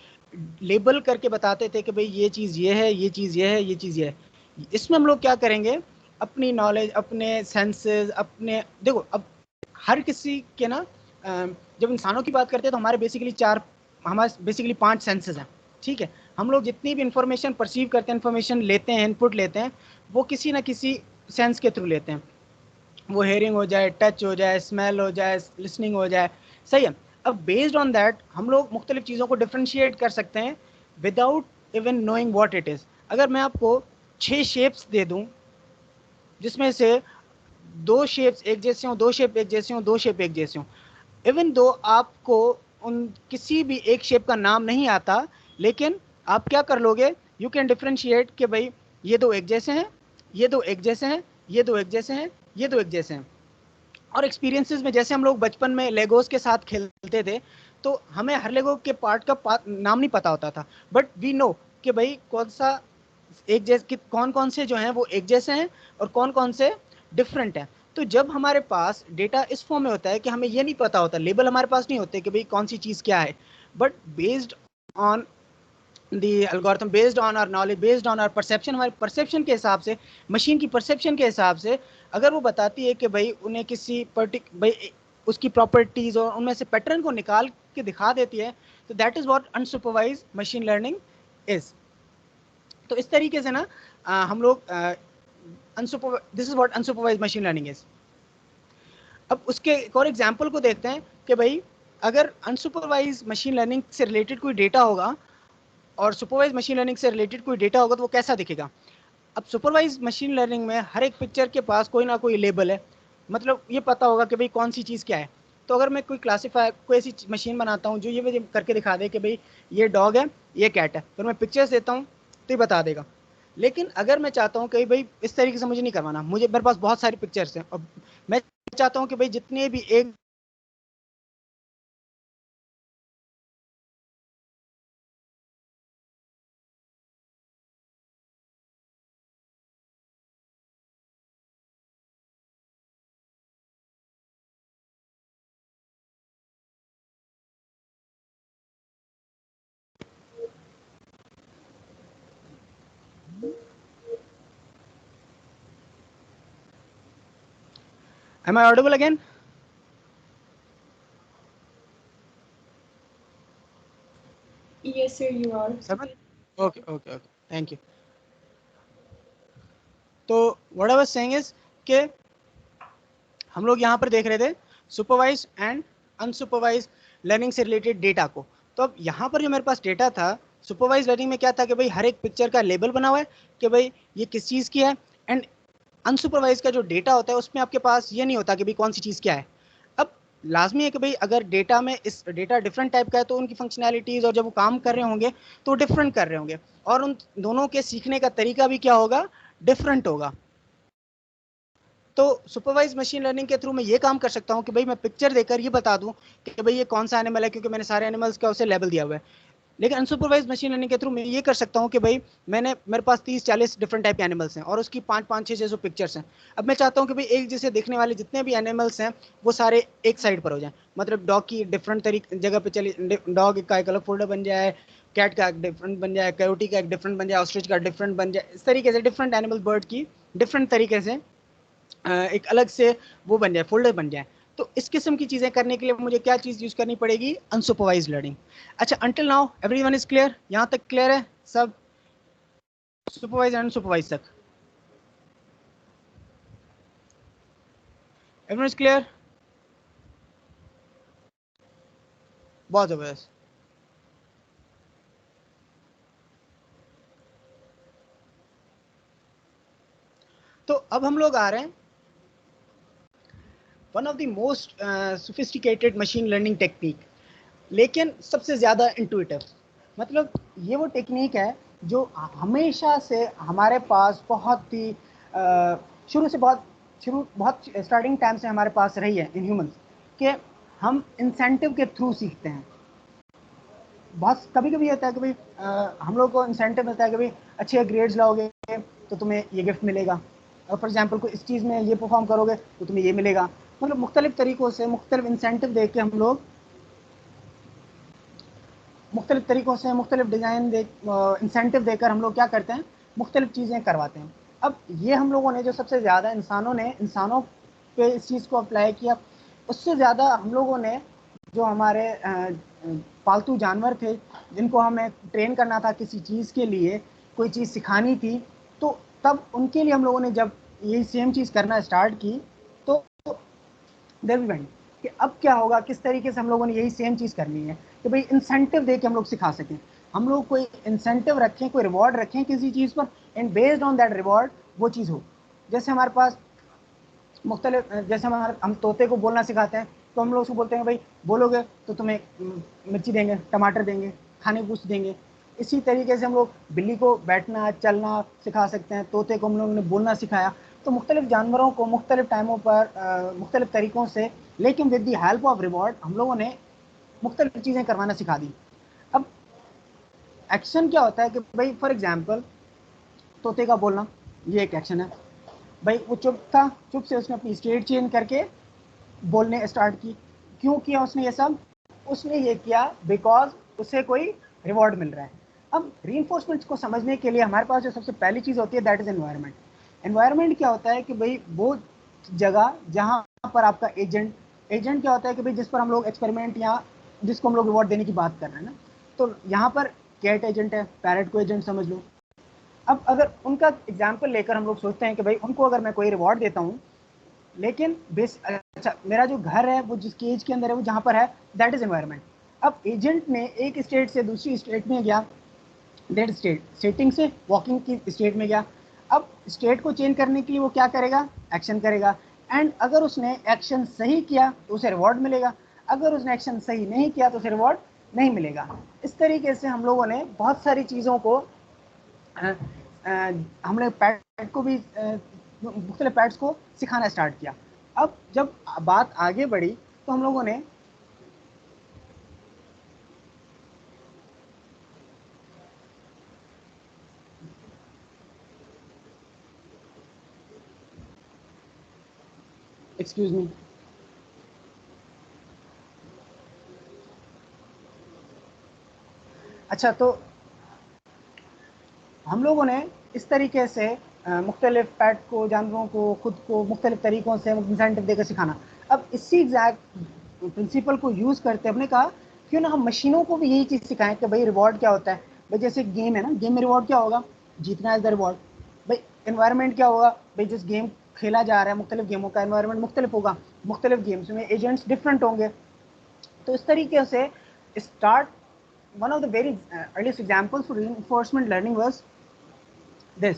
लेबल करके बताते थे कि भाई ये चीज़ ये है, ये चीज़ ये है, ये चीज़ ये है। इसमें हम लोग क्या करेंगे, अपनी नॉलेज, अपने सेंसेस, अपने देखो अब हर किसी के ना जब इंसानों की बात करते हैं तो हमारे बेसिकली हमारे बेसिकली 5 सेंसेस हैं। ठीक है। हम लोग जितनी भी इंफॉर्मेशन परसीव करते हैं, इंफॉर्मेशन लेते हैं, इनपुट लेते हैं, वो किसी ना किसी सेंस के थ्रू लेते हैं। वो हेयरिंग हो जाए, टच हो जाए, स्मेल हो जाए, लिसनिंग हो जाए, सही है। अब बेस्ड ऑन दैट हम लोग मुख्तलिफ चीज़ों को डिफ्रेंशिएट कर सकते हैं without even knowing what it is. अगर मैं आपको 6 शेप्स दे दूं जिसमें से 2 शेप्स एक जैसे हों, 2 शेप एक जैसे हों, 2 शेप एक जैसे हों, इवन दो आपको उन किसी भी एक शेप का नाम नहीं आता, लेकिन आप क्या कर लोगे, यू कैन डिफ्रेंशिएट कि भाई ये दो एक जैसे हैं, ये दो एक जैसे हैं, ये दो एक जैसे हैं, ये दो एक जैसे हैं। और एक्सपीरियंसेस में जैसे हम लोग बचपन में लेगोस के साथ खेलते थे, तो हमें हर लेगो के पार्ट का नाम नहीं पता होता था, बट वी नो कि भाई कौन सा एक जैसे, कौन कौन से जो हैं वो एक जैसे हैं और कौन कौन से डिफरेंट हैं। तो जब हमारे पास डेटा इस फॉर्म में होता है कि हमें ये नहीं पता होता, लेबल हमारे पास नहीं होते कि भाई कौन सी चीज़ क्या है, but based on the algorithm, based on our knowledge, based on our perception, हमारे परसेप्शन के हिसाब से, मशीन की परसेप्शन के हिसाब से, अगर वो बताती है कि भाई उन्हें किसी भाई उसकी प्रॉपर्टीज और उनमें से पैटर्न को निकाल के दिखा देती है, तो that is what unsupervise machine learning is. तो इस तरीके से ना हम लोग this is what unsupervise machine learning is. अब उसके एक और एग्जांपल को देखते हैं कि भाई अगर अनसुपरवाइज मशीन लर्निंग से रिलेटेड कोई डेटा होगा और सुपरवाइज मशीन लर्निंग से रिलेटेड कोई डेटा होगा तो वो कैसा दिखेगा। अब सुपरवाइज मशीन लर्निंग में हर एक पिक्चर के पास कोई ना कोई लेबल है, मतलब ये पता होगा कि भाई कौन सी चीज़ क्या है। तो अगर मैं कोई क्लासीफायर, कोई ऐसी मशीन बनाता हूँ जो ये मुझे करके दिखा दे कि भाई ये डॉग है, ये कैट है, तो मैं पिक्चर्स देता हूँ तो ये बता देगा। लेकिन अगर मैं चाहता हूँ कि भाई इस तरीके से मुझे नहीं करवाना, मुझे मेरे पास बहुत सारी पिक्चर्स हैं और मैं चाहता हूँ कि भाई जितने भी एक Am I audible again? Yes, sir, you are. Seven? Okay, okay, okay. Thank you. तो what I was saying is कि हम लोग यहाँ पर देख रहे थे सुपरवाइज एंड अनसुपरवाइज लर्निंग से रिलेटेड डेटा को। तो अब यहाँ पर जो मेरे पास डेटा था सुपरवाइज लर्निंग में क्या था कि भाई हर एक पिक्चर का लेबल बना हुआ है कि भाई ये किस चीज़ की है, एंड अनसुपरवाइज का जो डेटा होता है उसमें आपके पास ये नहीं होता कि भाई कौन सी चीज़ क्या है। अब लाजमी है कि भाई अगर डेटा में इस डेटा डिफरेंट टाइप का है तो उनकी फंक्शनैलिटीज़ और जब वो काम कर रहे होंगे तो डिफरेंट कर रहे होंगे, और उन दोनों के सीखने का तरीका भी क्या होगा, डिफरेंट होगा। तो सुपरवाइज मशीन लर्निंग के थ्रू मैं ये काम कर सकता हूँ कि भाई मैं पिक्चर देकर ये बता दूं कि भाई ये कौन सा एनिमल है, क्योंकि मैंने सारे एनिमल्स का उसे लेबल दिया हुआ है। लेकिन अनसुपरवाइज मशीन लर्निंग के थ्रू मैं ये कर सकता हूँ कि भाई मेरे पास 30-40 डिफरेंट टाइप के एनिमल्स हैं और उसकी 5-5-6-6 पिक्चर्स हैं। अब मैं चाहता हूँ कि भाई एक जैसे दिखने वाले जितने भी एनिमल्स हैं वो सारे एक साइड पर हो जाएं, मतलब डॉग की डिफरेंट तरीके जगह पे चली, डॉग का एक अलग फोल्डर बन जाए, कैट का एक डिफरेंट बन जाए, कोयोटी का एक डिफरेंट बन जाए, ऑस्ट्रिच का डिफरेंट बन जाए, इस तरीके से डिफरेंट एनिमल बर्ड की डिफरेंट तरीके से एक अलग से वो बन जाए, फोल्डर बन जाए। तो इस किस्म की चीज़ें करने के लिए मुझे क्या चीज़ यूज़ करनी पड़ेगी, अनसुपरवाइज लर्निंग। अच्छा, until now everyone is clear, यहाँ तक क्लियर है सब, सुपरवाइज एंड अनसुपरवाइज तक एवरीवन इज क्लियर? बहुत ज़बरदस्त। तो अब हम लोग आ रहे हैं one of the most sophisticated machine learning technique, लेकिन सबसे ज़्यादा इंटुइटिव। मतलब ये वो टेक्निक है जो हमेशा से हमारे पास बहुत ही शुरू से बहुत स्टार्टिंग टाइम से हमारे पास रही है इन ह्यूमंस, कि हम इंसेंटिव के थ्रू सीखते हैं। बहुत कभी कभी होता है कि भाई हम लोग को इंसेंटिव मिलता है कि भाई अच्छे ग्रेड्स लाओगे तो तुम्हें ये गिफ्ट मिलेगा, और फॉर एग्जांपल को इस चीज़ में ये परफॉर्म करोगे तो तुम्हें ये मिलेगा। मतलब मुख्तलिफ तरीक़ों से मुख्तलिफ इंसेंटिव दे के हम लोग मुख्तलिफ तरीक़ों से मुख्तलिफ डिज़ाइन इंसेंटिव देकर हम लोग क्या करते हैं, मुख्तलिफ चीज़ें करवाते हैं। अब ये हम लोगों ने जो सबसे ज़्यादा इंसानों पे इस चीज़ को अप्लाई किया, उससे ज़्यादा हम लोगों ने जो हमारे पालतू जानवर थे जिनको हमें ट्रेन करना था किसी चीज़ के लिए, कोई चीज़ सिखानी थी, तो तब उनके लिए हम लोगों ने जब ये सेम चीज़ करना स्टार्ट की तो दे विल वेंट कि अब क्या होगा, किस तरीके से हम लोगों ने यही सेम चीज़ करनी है कि भाई इंसेंटिव दे के हम लोग सिखा सकें, हम लोग कोई इंसेंटिव रखें, कोई रिवॉर्ड रखें किसी चीज़ पर, and based on that reward वो चीज़ हो। जैसे हमारे पास मुख्तलिफ, जैसे हम तोते को बोलना सिखाते हैं, तो हम लोग उसको बोलते हैं भाई बोलोगे तो तुम्हें मिर्ची देंगे, टमाटर देंगे, खाने कुछ देंगे। इसी तरीके से हम लोग बिल्ली को बैठना चलना सिखा सकते हैं, तोते को हम लोगों ने बोलना सिखाया। तो मुख्तलिफ जानवरों को मुख्तलिफ टाइमों पर मुख्तलिफ तरीक़ों से, लेकिन with the help of reward हम लोगों ने मुख्तलिफ चीज़ें करवाना सिखा दी। अब एक्शन क्या होता है कि भाई फॉर एग्जाम्पल तोते का बोलना, ये एक एक्शन है। भाई वो चुप था, चुप से उसने अपनी स्टेट चेंज करके बोलने स्टार्ट की। क्यों किया उसने ये सब? उसने ये किया बिकॉज उसे कोई रिवॉर्ड मिल रहा है। अब रीइंफोर्समेंट्स को समझने के लिए हमारे पास जो सबसे पहली चीज़ होती है दैट इज़ एनवायरनमेंट। एनवायरनमेंट क्या होता है कि भाई वो जगह जहाँ पर आपका एजेंट क्या होता है कि भाई जिस पर हम लोग एक्सपेरिमेंट या जिसको हम लोग रिवॉर्ड देने की बात कर रहे हैं ना, तो यहाँ पर कैट एजेंट है, पैरट को एजेंट समझ लो। अब अगर उनका एग्जाम्पल लेकर हम लोग सोचते हैं कि भाई उनको अगर मैं कोई रिवॉर्ड देता हूँ, लेकिन अच्छा मेरा जो घर है वो जिस केज के अंदर है वो जहाँ पर है दैट इज एनवायरनमेंट। अब एजेंट ने एक स्टेट से दूसरी स्टेट में गया, दैट स्टेटिंग से वॉकिंग की स्टेट में गया। अब स्टेट को चेंज करने के लिए वो क्या करेगा? एक्शन करेगा। एंड अगर उसने एक्शन सही किया तो उसे रिवॉर्ड मिलेगा, अगर उसने एक्शन सही नहीं किया तो उसे रिवॉर्ड नहीं मिलेगा। इस तरीके से हम लोगों ने बहुत सारी चीज़ों को हमने पैट को भी मुख्तलिफ पैट्स को सिखाना स्टार्ट किया। अब जब बात आगे बढ़ी तो हम लोगों ने एक्सक्यूज मी, अच्छा तो हम लोगों ने इस तरीके से मुख्तलिफ पैट को, जानवरों को, खुद को मुख्तलिफ तरीक़ों से इंसेंटिव देकर सिखाना। अब इसी एग्जैक्ट प्रिंसिपल को यूज़ करते हमने कहा क्यों ना हम मशीनों को भी यही चीज़ सिखाएं कि भाई रिवॉर्ड क्या होता है। भाई जैसे गेम है ना, गेम में रिवॉर्ड क्या होगा? जीतना इज द रिवॉर्ड। भाई एनवायरनमेंट क्या होगा? भाई जिस गेम खेला जा रहा है, मुख्तलिफ गेमों का एनवायरनमेंट मुख्तलिफ होगा, मुख्तलिफ गेम्स में एजेंट्स डिफरेंट होंगे। तो इस तरीके से start one of the very earliest examples for reinforcement learning was this.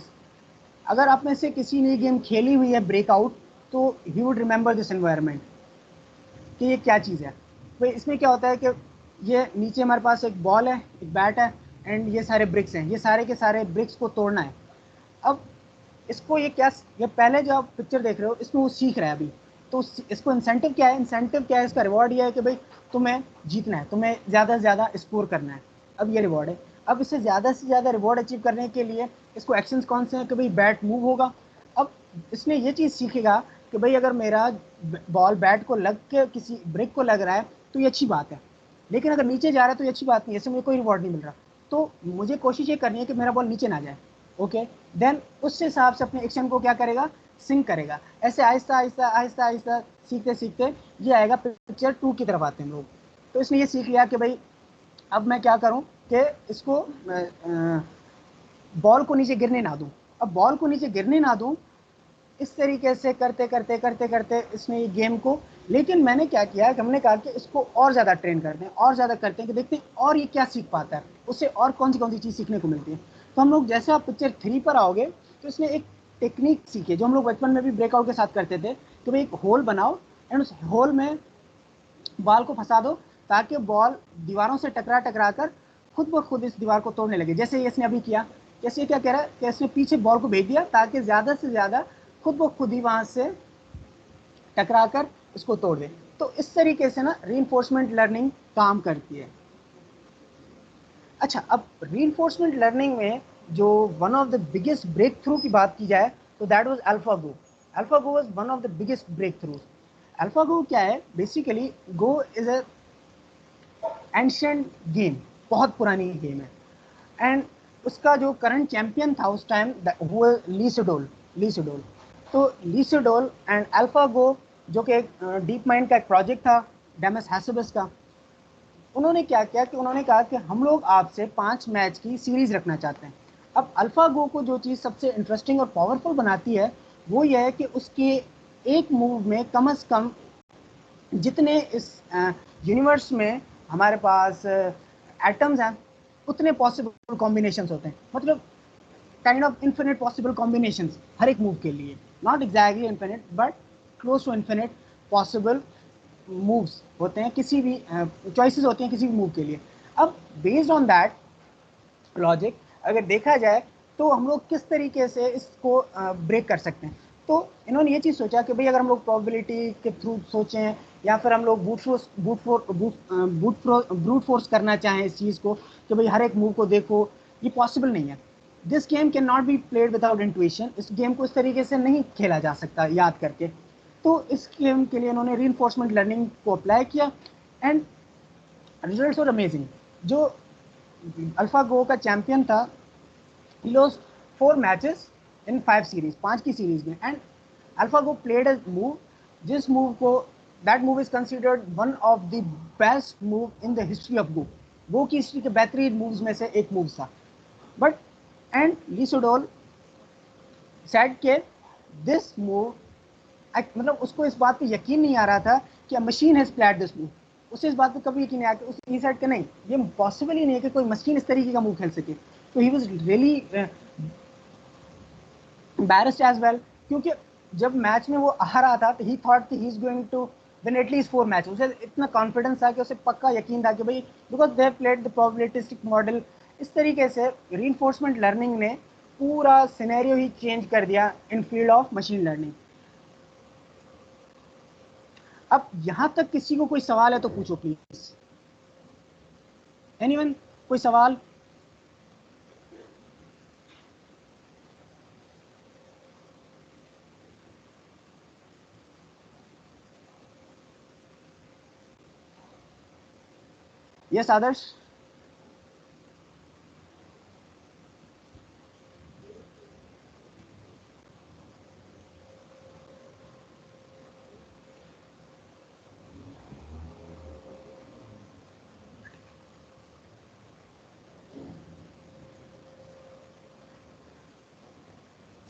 अगर आप में से किसी ने गेम खेली हुई है ब्रेकआउट, तो he would remember this environment कि ये क्या चीज़ है। भाई इसमें क्या होता है कि ये नीचे हमारे पास एक बॉल है, एक बैट है, एंड ये सारे ब्रिक्स हैं। ये सारे के सारे ब्रिक्स को तोड़ना है। अब इसको ये पहले जो आप पिक्चर देख रहे हो इसमें वो सीख रहा है अभी। तो इसको इंसेंटिव क्या है? इंसेंटिव क्या है? इसका रिवॉर्ड ये है कि भाई तुम्हें जीतना है, तुम्हें ज़्यादा से ज़्यादा स्कोर करना है। अब ये रिवॉर्ड है। अब इससे ज़्यादा से ज़्यादा रिवॉर्ड अचीव करने के लिए इसको एक्शंस कौन से हैं कि भाई बैट मूव होगा। अब इसने ये चीज़ सीखेगा कि भाई अगर मेरा बॉल बैट को लग के किसी ब्रिक को लग रहा है तो ये अच्छी बात है, लेकिन अगर नीचे जा रहा है तो ये अच्छी बात नहीं है, इससे मुझे कोई रिवॉर्ड नहीं मिल रहा। तो मुझे कोशिश ये करनी है कि मेरा बॉल नीचे ना जाए। ओके, देन उस हिसाब से अपने एक्शन को क्या करेगा? सिंक करेगा। ऐसे आहिस्ता आहिस्ता आहिस्ता आहिस्ता सीखते सीखते ये आएगा पिक्चर 2 की तरफ आते हैं हम लोग। तो इसने ये सीख लिया कि भाई अब मैं क्या करूं कि इसको बॉल को नीचे गिरने ना दूं। अब बॉल को नीचे गिरने ना दूं, इस तरीके से करते करते करते करते इसने ये गेम को, लेकिन मैंने क्या किया कि हमने कहा कि इसको और ज़्यादा ट्रेन करते हैं, और ज़्यादा करते हैं कि देखते हैं और ये क्या सीख पाता है, उससे और कौन सी चीज़ सीखने को मिलती है। तो हम लोग जैसे आप पिक्चर 3 पर आओगे तो इसने एक टेक्निक सीखी जो हम लोग बचपन में भी ब्रेकआउट के साथ करते थे कि भाई एक होल बनाओ एंड उस होल में बॉल को फंसा दो ताकि बॉल दीवारों से टकरा टकरा कर खुद ब खुद इस दीवार को तोड़ने लगे। जैसे इसने अभी किया, जैसे क्या कह रहा है कि इसने पीछे बॉल को भेज दिया ताकि ज़्यादा से ज़्यादा खुद ब खुद ही वहाँ से टकरा कर इसको तोड़ दे। तो इस तरीके से ना रीइंफोर्समेंट लर्निंग काम करती है। अच्छा, अब रीइंफोर्समेंट लर्निंग में जो one of the biggest break through की बात की जाए तो that was AlphaGo. AlphaGo was one of the biggest break throughs. AlphaGo क्या है? Basically Go is a ancient game, बहुत पुरानी गेम है। एंड उसका जो करंट चैंपियन था उस टाइम वो ली सेडोल। तो ली सेडोल एंड अल्फागो जो कि एक डीप माइंड का एक प्रोजेक्ट था डेमस हैसेबस का, उन्होंने क्या किया कि उन्होंने कहा कि हम लोग आपसे 5 मैच की सीरीज रखना चाहते हैं। अब अल्फागो को जो चीज़ सबसे इंटरेस्टिंग और पावरफुल बनाती है वो ये है कि उसके एक मूव में कम से कम जितने इस यूनिवर्स में हमारे पास एटम्स हैं उतने पॉसिबल कॉम्बिनेशंस होते हैं, मतलब kind of infinite possible combinations हर एक मूव के लिए, not exactly infinite but close to infinite possible moves होते हैं, किसी भी चॉइसेस होती हैं किसी भी मूव के लिए। अब बेस्ड ऑन दैट लॉजिक अगर देखा जाए तो हम लोग किस तरीके से इसको ब्रेक कर सकते हैं, तो इन्होंने ये चीज़ सोचा कि भाई अगर हम लोग प्रोबेबिलिटी के थ्रू सोचें या फिर हम लोग ब्रूट फोर्स करना चाहें इस चीज़ को कि भाई हर एक मूव को देखो, ये पॉसिबल नहीं है। This game can not be played without intuition, इस गेम को इस तरीके से नहीं खेला जा सकता याद करके। तो इस गेम के लिए इन्होंने रीइंफोर्समेंट लर्निंग को अप्लाई किया एंड रिजल्ट्स वर अमेजिंग। जो अल्फागो का चैंपियन था, he lost 4 matches in 5 series, 5 की सीरीज में, and AlphaGo played a move जिस मूव को that move is considered one of the best move in the history of Go की history के बेहतरीन मूव्स में से एक मूव था। But and Lee Sedol said के दिस मूव, मतलब उसको इस बात पे यकीन नहीं आ रहा था कि machine has played this move, उसे इस बात पे कभी यकीन नहीं आया, उसने सेड के नहीं ये पॉसिबल ही नहीं है कि कोई मशीन इस तरीके का मूव खेल सके। तो he was really embarrassed as well, क्योंकि जब मैच में वो आ रहा था तो ही थॉट कि he is going to win at least 4 match, उसे इतना कॉन्फिडेंस था कि उसे पक्का यकीन था कि भाई because they played the probabilistic model. इस तरीके से रीइंफोर्समेंट लर्निंग ने पूरा सिनेरियो ही चेंज कर दिया इन फील्ड ऑफ मशीन लर्निंग। अब यहां तक किसी को कोई सवाल है तो पूछो प्लीज, एनीवन कोई सवाल? यस आदर्श?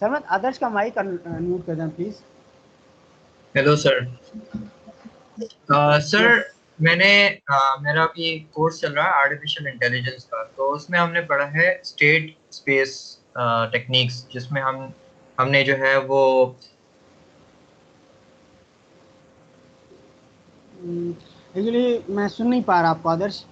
सरमत आदर्श का माइक म्यूट कर दें प्लीज। Hello sir. सर मैंने मेरा अभी कोर्स चल रहा है आर्टिफिशियल इंटेलिजेंस का, तो उसमें हमने पढ़ा है स्टेट स्पेस टेक्निक्स, जिसमें हमने जो है वो एक्चुअली मैं सुन नहीं पा रहा आपको आदर्श।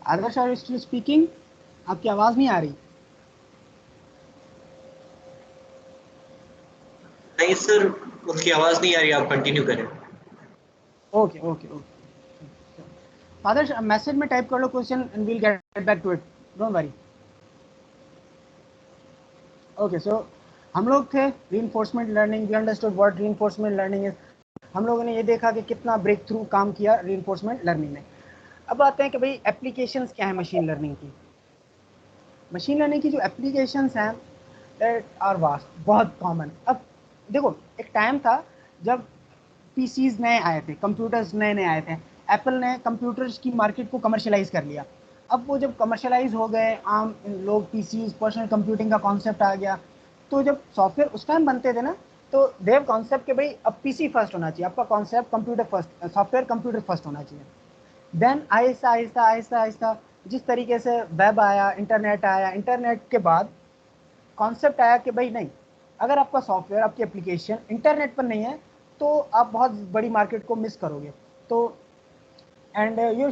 आदर्श आर स्टिल स्पीकिंग? आपकी आवाज नहीं आ रही। नहीं सर, उनकी आवाज नहीं आ रही, आप कंटिन्यू करें। Okay okay okay Adarsh message में टाइप कर लो question and we'll get back to it, don't worry. Okay so हम लोग थे reinforcement learning, we understood what reinforcement learning is. हम लोगों ने ये देखा कि कितना ब्रेक थ्रू काम किया रीइंफोर्समेंट लर्निंग ने। अब आते हैं कि भाई एप्लीकेशंस क्या है मशीन लर्निंग की। मशीन लर्निंग की जो एप्लीकेशंस हैं दैट आर वास्ट, बहुत कॉमन। अब देखो एक टाइम था जब पीसीज नए आए थे, कंप्यूटर्स नए नए आए थे, एप्पल ने कंप्यूटर्स की मार्केट को कमर्शलाइज कर लिया। अब वो जब कमर्शलाइज हो गए, आम लोग पीसीज, पर्सनल कंप्यूटिंग का कॉन्सेप्ट आ गया, तो जब सॉफ्टवेयर उस टाइम बनते थे ना, तो देव कॉन्सेप्ट के भाई अब पीसी फर्स्ट होना चाहिए, आपका concept computer first, software computer first होना चाहिए। देन आहिस्ता आहिस्ता आहिस्ता आहिस्ता जिस तरीके से वेब आया, इंटरनेट आया, इंटरनेट के बाद कॉन्सेप्ट आया कि भाई नहीं, अगर आपका सॉफ्टवेयर, आपकी एप्लीकेशन इंटरनेट पर नहीं है तो आप बहुत बड़ी मार्केट को मिस करोगे। तो and your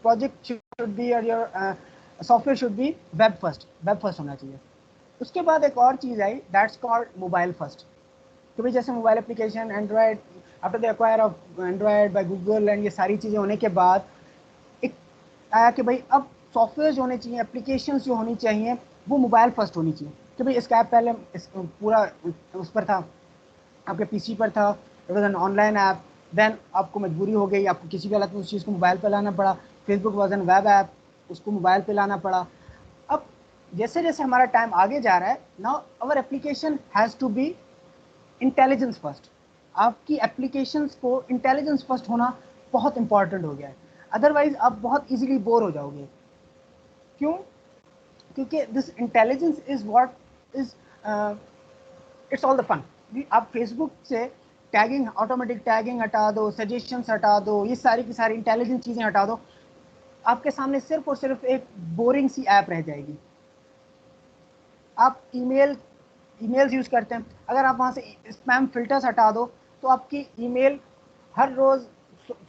project should be और your software should be web first होना चाहिए। उसके बाद एक और चीज़ I that's called mobile first, तो भाई जैसे mobile application, Android, after the acquire of Android by Google and ये सारी चीज़ें होने के बाद एक आया कि भाई अब सॉफ्टवेयर जो होने चाहिए, एप्लीकेशन जो होनी चाहिए वो मोबाइल फर्स्ट होनी चाहिए। कि भाई इसका ऐप पहले पूरा उस पर था, आपके पीसी पर था, it was an online app. देन आपको मजबूरी हो गई, आपको किसी भी हालत में उस चीज़ को मोबाइल पर लाना पड़ा। Facebook was an web app, उसको मोबाइल पर लाना पड़ा। अब जैसे जैसे हमारा टाइम आगे जा रहा है, now our application has to be intelligence first. आपकी एप्लीकेशंस को इंटेलिजेंस फर्स्ट होना बहुत इंपॉर्टेंट हो गया है, अदरवाइज आप बहुत इजीली बोर हो जाओगे। क्यों? क्योंकि this intelligence is what is it's all the fun. आप फेसबुक से टैगिंग, ऑटोमेटिक टैगिंग हटा दो, सजेशंस हटा दो, ये सारी की सारी इंटेलिजेंट चीजें हटा दो, आपके सामने सिर्फ और सिर्फ एक बोरिंग सी ऐप रह जाएगी। आप ईमेल्स यूज करते हैं, अगर आप वहां से स्पैम फिल्टर्स हटा दो तो आपकी ईमेल हर रोज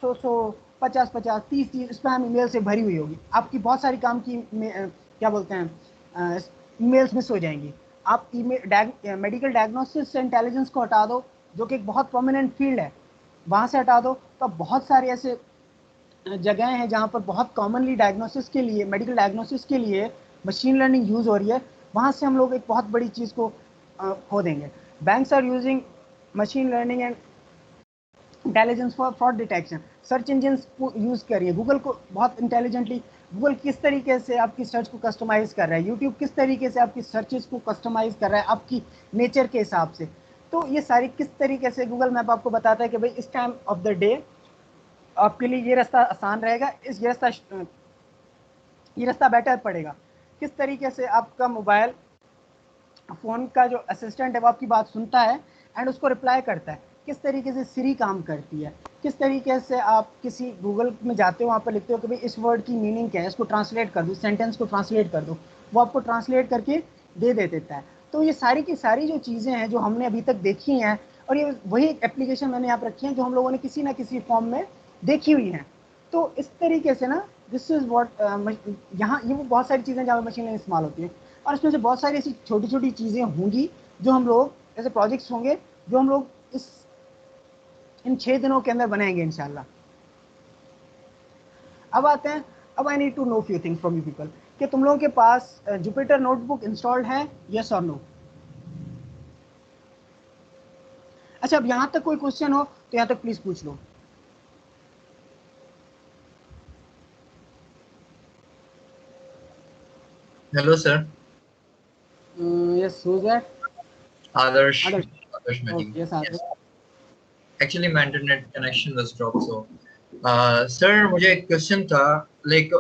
50 50 30 30 स्पैम ईमेल से भरी हुई होगी। आपकी बहुत सारी काम की क्या बोलते हैं ईमेल्स मिस हो जाएंगी। आप ईमेल मेडिकल डायग्नोसिस से इंटेलिजेंस को हटा दो, जो कि एक बहुत प्रोमिनेंट फील्ड है, वहां से हटा दो, तो बहुत सारे ऐसे जगह हैं जहाँ पर बहुत कॉमनली डायग्नोसिस के लिए, मेडिकल डायग्नोसिस के लिए मशीन लर्निंग यूज हो रही है, वहाँ से हम लोग एक बहुत बड़ी चीज़ को खो देंगे। Banks are using machine learning and intelligence for fraud detection. Search engine को यूज करिए, गूगल को बहुत इंटेलिजेंटली, गूगल किस तरीके से आपकी सर्च को कस्टमाइज कर रहा है, यूट्यूब किस तरीके से आपकी सर्चेस को कस्टमाइज कर रहा है आपकी नेचर के हिसाब से। तो ये सारी किस तरीके से गूगल मैप आपको बताता है कि भाई इस टाइम ऑफ द डे आपके लिए ये रास्ता आसान रहेगा, ये रास्ता बेटर पड़ेगा। किस तरीके से आपका मोबाइल फ़ोन का जो असिस्टेंट है वो आपकी बात सुनता है एंड उसको रिप्लाई करता है, किस तरीके से सिरी काम करती है, किस तरीके से आप किसी गूगल में जाते हो, वहाँ पर लिखते हो कि भाई इस वर्ड की मीनिंग क्या है, इसको ट्रांसलेट कर दो, सेंटेंस को ट्रांसलेट कर दो, वो आपको ट्रांसलेट करके दे देता है। तो ये सारी की सारी जो चीज़ें हैं जो हमने अभी तक देखी हैं, और ये वही एप्लीकेशन मैंने यहाँ पर रखी हैं जो हम लोगों ने किसी ना किसी फॉर्म में देखी हुई हैं। तो इस तरीके से ना दिस इज़ वॉट यहाँ ये वो बहुत सारी चीज़ें जहाँ पर मशीन लर्निंग इस्तेमाल होती है, और इसमें से बहुत सारी ऐसी छोटी छोटी चीज़ें होंगी जो हम लोग, ऐसे प्रोजेक्ट्स होंगे जो हम लोग इन 6 दिनों के अंदर बनाएंगे इंशाल्लाह। अब आते हैं, अब I need to know few things from you people, कि तुम लोगों के पास जुपिटर नोटबुक इंस्टॉल्ड है, यस और नो? अच्छा, अब यहां तक कोई क्वेश्चन हो तो यहां तक प्लीज पूछ लो। Hello sir. Yes, who is that? Adarsh. Adarsh. Adarsh Mehdi. Okay, yes Adarsh. Actually my internet connection was drop, so sir मुझे एक क्वेश्चन था। लाइक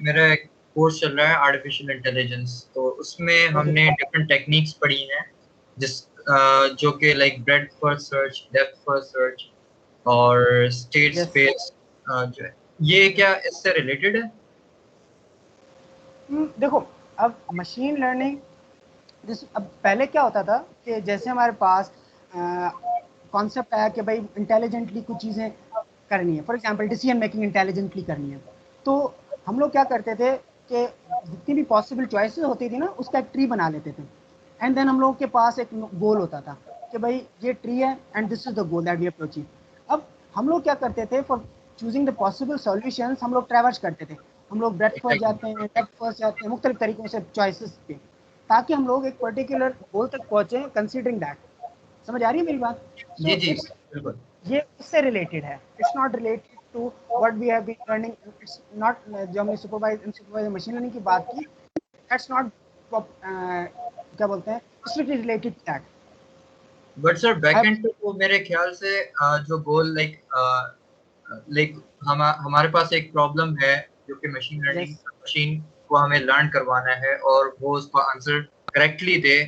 मेरा एक कोर्स चल रहा है आर्टिफिशियल इंटेलिजेंस, तो उसमें हमने डिफरेंट टेक्निक्स पढ़ी हैं, जिस जो कि like breadth first search, depth first search और स्टेट स्पेस जो है, ये क्या इससे रिलेटेड है? देखो, अब मशीन लर्निंग अब पहले क्या होता था कि जैसे हमारे पास कॉन्सेप्ट आया कि भाई इंटेलिजेंटली कुछ चीज़ें करनी है, for example decision making intelligently करनी है, तो हम लोग क्या करते थे कि जितनी भी पॉसिबल चॉइसेस होती थी ना उसका एक ट्री बना लेते थे, एंड देन हम लोग के पास एक गोल होता था कि भाई ये ट्री है and this is the goal that we have to achieve. अब हम लोग क्या करते थे, for choosing the possible solutions हम लोग ट्रैवर्स करते थे, हम लोग ब्रेथ फर्स्ट जाते हैं, डेप्थ फर्स्ट जाते हैं, मुख्तलिफ तरीकों से चॉइसेस पे, ताकि हम लोग एक पर्टिकुलर गोल तक पहुंचे कंसीडरिंग दैट। समझ आ रही है मेरी बात? जी जी इट्स बिल्कुल। ये इससे रिलेटेड है, it's not related to what we have been learning, it's not जो हमने सुपरवाइज मशीन लर्निंग की बात की, दैट्स नॉट क्या बोलते हैं strictly related to that. But sir backend पे तो मेरे ख्याल से जो गोल लाइक हमारे पास एक प्रॉब्लम है जो कि मशीन लर्निंग मशीन को हमें लर्न करवाना है और वो उसका आंसर करेक्टली दे,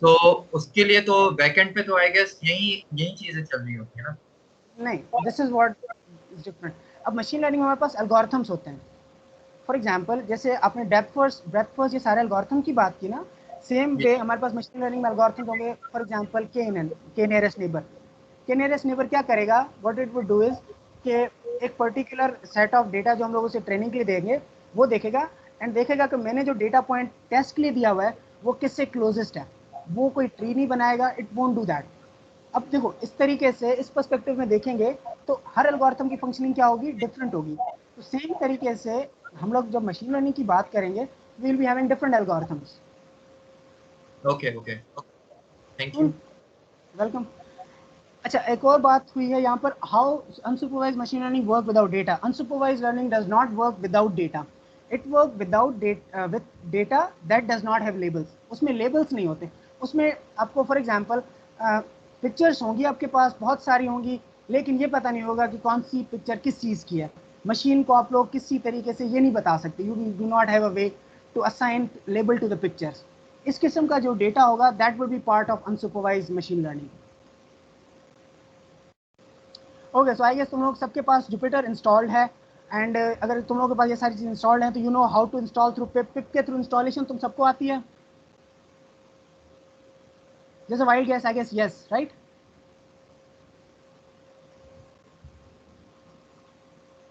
तो उसके लिए तो बैकएंड पे तो आई गेस यही चीजें चल रही होती है ना? नहीं, this is what is different. अब मशीन लर्निंग में हमारे पास एल्गोरिथम्स होते हैं, फॉर एग्जांपल जैसे आपने डेप्थ फर्स्ट, ब्रेथ फर्स्ट, ये सारे एल्गोरिथम की बात की ना, सेम वे हमारे पास मशीन लर्निंग में एल्गोरिथम्स होंगे। फॉर एग्जांपल के नियरेस्ट नेबर, के नियरेस्ट नेबर क्या करेगा, what it would do is कि एक पर्टिकुलर सेट ऑफ डेटा जो हम लोग उसे ट्रेनिंग के लिए देंगे वो देखेगा एंड देखेगा कि मैंने जो डेटा पॉइंट टेस्ट के लिए दिया हुआ है वो किससे क्लोजेस्ट है, वो कोई ट्री नहीं बनाएगा, इट वोंट डू दैट। अब देखो, इस तरीके से इस पर्सपेक्टिव में देखेंगे तो हर एल्गोरिथम की फंक्शनिंग क्या होगी, डिफरेंट होगी। तो सेम तरीके से हम लोग जब मशीन लर्निंग की बात करेंगे we will be having different algorithms. Okay okay, thank you. Welcome. अच्छा, एक और बात हुई है यहाँ पर, how unsupervise machine learning work without data. Unsupervise learning does not work without data. It work without with data that does not have labels. उसमें labels नहीं होते। उसमें आपको फॉर एग्जांपल पिक्चर्स होंगी आपके पास, बहुत सारी होंगी, लेकिन ये पता नहीं होगा कि कौन सी पिक्चर किस चीज़ की है। मशीन को आप लोग किसी तरीके से ये नहीं बता सकते। You do not have a way to assign label to the pictures. इस किस्म का जो डेटा होगा that will be part of unsupervised machine learning. Okay, so I guess तुम लोग सबके पास जुपिटर इंस्टॉल्ड है, एंड अगर तुम लोगों के पास ये सारी चीज़ इंस्टॉल्ड है तो you know how to install through pip. Pip के थ्रू इंस्टॉलेशन तुम सबको आती है? जैसे wild guess, I guess yes, right?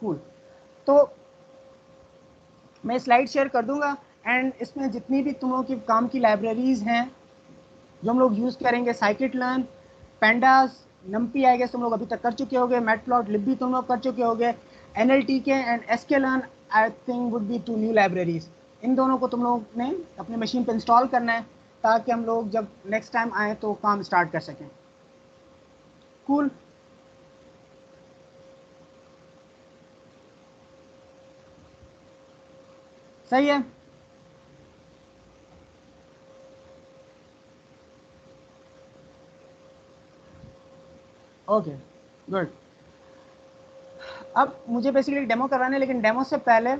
Cool. तो मैं स्लाइड शेयर कर दूंगा, एंड इसमें जितनी भी तुम लोगों की काम की लाइब्रेरीज हैं जो हम लोग यूज़ करेंगे, scikit learn, pandas, numpy I guess तुम लोग अभी तक कर चुके होगे, मैटप्लॉट, लिब भी तुम लोग कर चुके होगे, NLTK and SK learn I think would be 2 new libraries. इन दोनों को तुम लोग ने अपने मशीन पर इंस्टॉल करना है ताकि हम लोग जब नेक्स्ट टाइम आए तो काम स्टार्ट कर सकें। कूल। सही है। Okay, good. अब मुझे बेसिकली डेमो करवाना है, लेकिन डेमो से पहले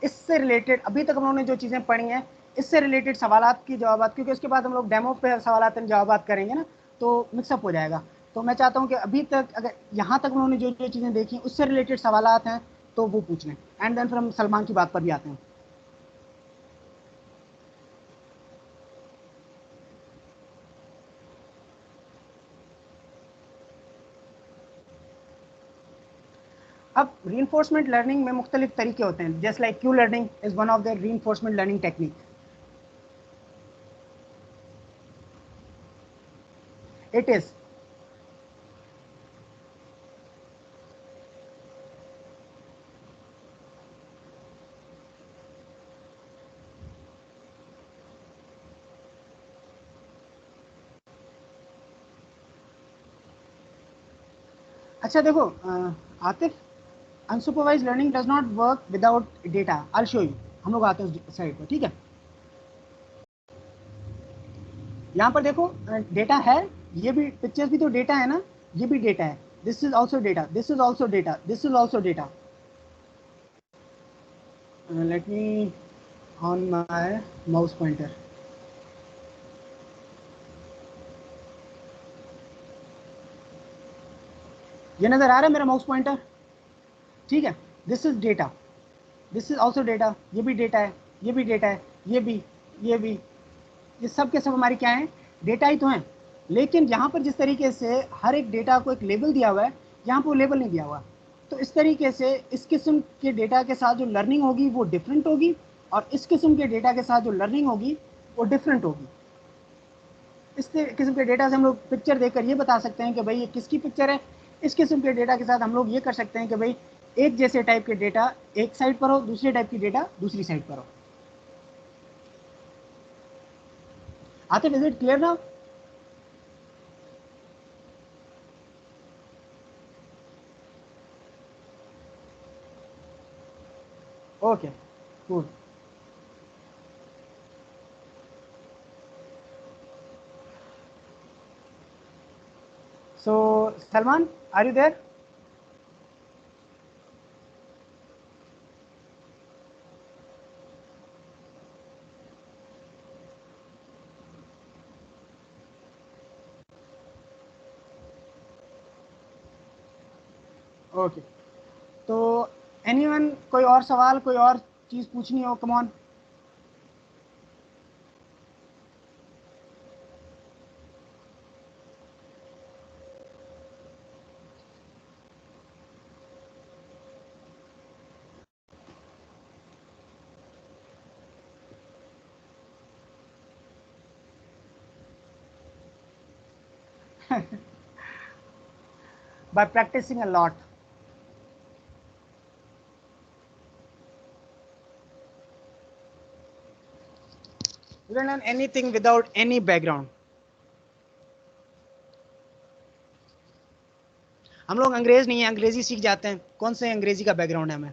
इससे रिलेटेड अभी तक हम लोगों ने जो चीज़ें पढ़ी हैं इससे रिलेटेड सवालात की जवाबात, क्योंकि उसके बाद हम लोग डेमो पे सवालात एंड जवाबात करेंगे ना, तो मिक्सअप हो जाएगा। तो मैं चाहता हूँ कि अभी तक अगर यहाँ तक उन्होंने जो जो चीज़ें देखी उससे रिलेटेड सवालात हैं तो वो पूछ लें, एंड देन फिर हम सलमान की बात पर भी आते हैं। अब रीइंफोर्समेंट लर्निंग में मुख्तलिफ तरीके होते हैं, just like Q learning is one of the reinforcement learning technique. It is अच्छा देखो Atif, unsupervise learning does not work without data. I show you. हम लोग आते हैं उस साइड पर, ठीक है? यहाँ पर देखो डेटा है, ये भी पिक्चर्स भी तो डेटा है ना, ये भी डेटा है। This is also data, this is also data, this is also data. Let me on my mouse pointer. ये नजर आ रहा है मेरा माउस पॉइंटर? ठीक है, this is data, this is also data, ये भी डेटा है, ये भी डेटा है, ये भी, ये भी, ये सब के सब हमारी क्या है? डेटा ही तो हैं। लेकिन यहाँ पर जिस तरीके से हर एक डेटा को एक लेबल दिया हुआ है, यहाँ पर वो लेबल नहीं दिया हुआ। तो इस तरीके से इस किस्म के डेटा के साथ जो लर्निंग होगी वो डिफरेंट होगी, और इस किस्म के डेटा के साथ जो लर्निंग होगी वो डिफरेंट होगी। इस किस्म के डेटा से हम लोग पिक्चर देखकर ये बता सकते हैं कि भाई ये किसकी पिक्चर है। इस किस्म के डेटा के साथ हम लोग ये कर सकते हैं कि भाई एक जैसे टाइप के डेटा एक साइड पर हो, दूसरे टाइप की डेटा दूसरी साइड पर हो। आते विजिट क्लियर ना? Okay, cool. So Salman, are you there? Okay, तो एनीवन, कोई और सवाल, कोई और चीज़ पूछनी हो, come on. By practicing a lot. You don't learn anything without any background. हम लोग अंग्रेज नहीं है, अंग्रेजी सीख जाते हैं। कौन से अंग्रेजी का बैकग्राउंड है हमें?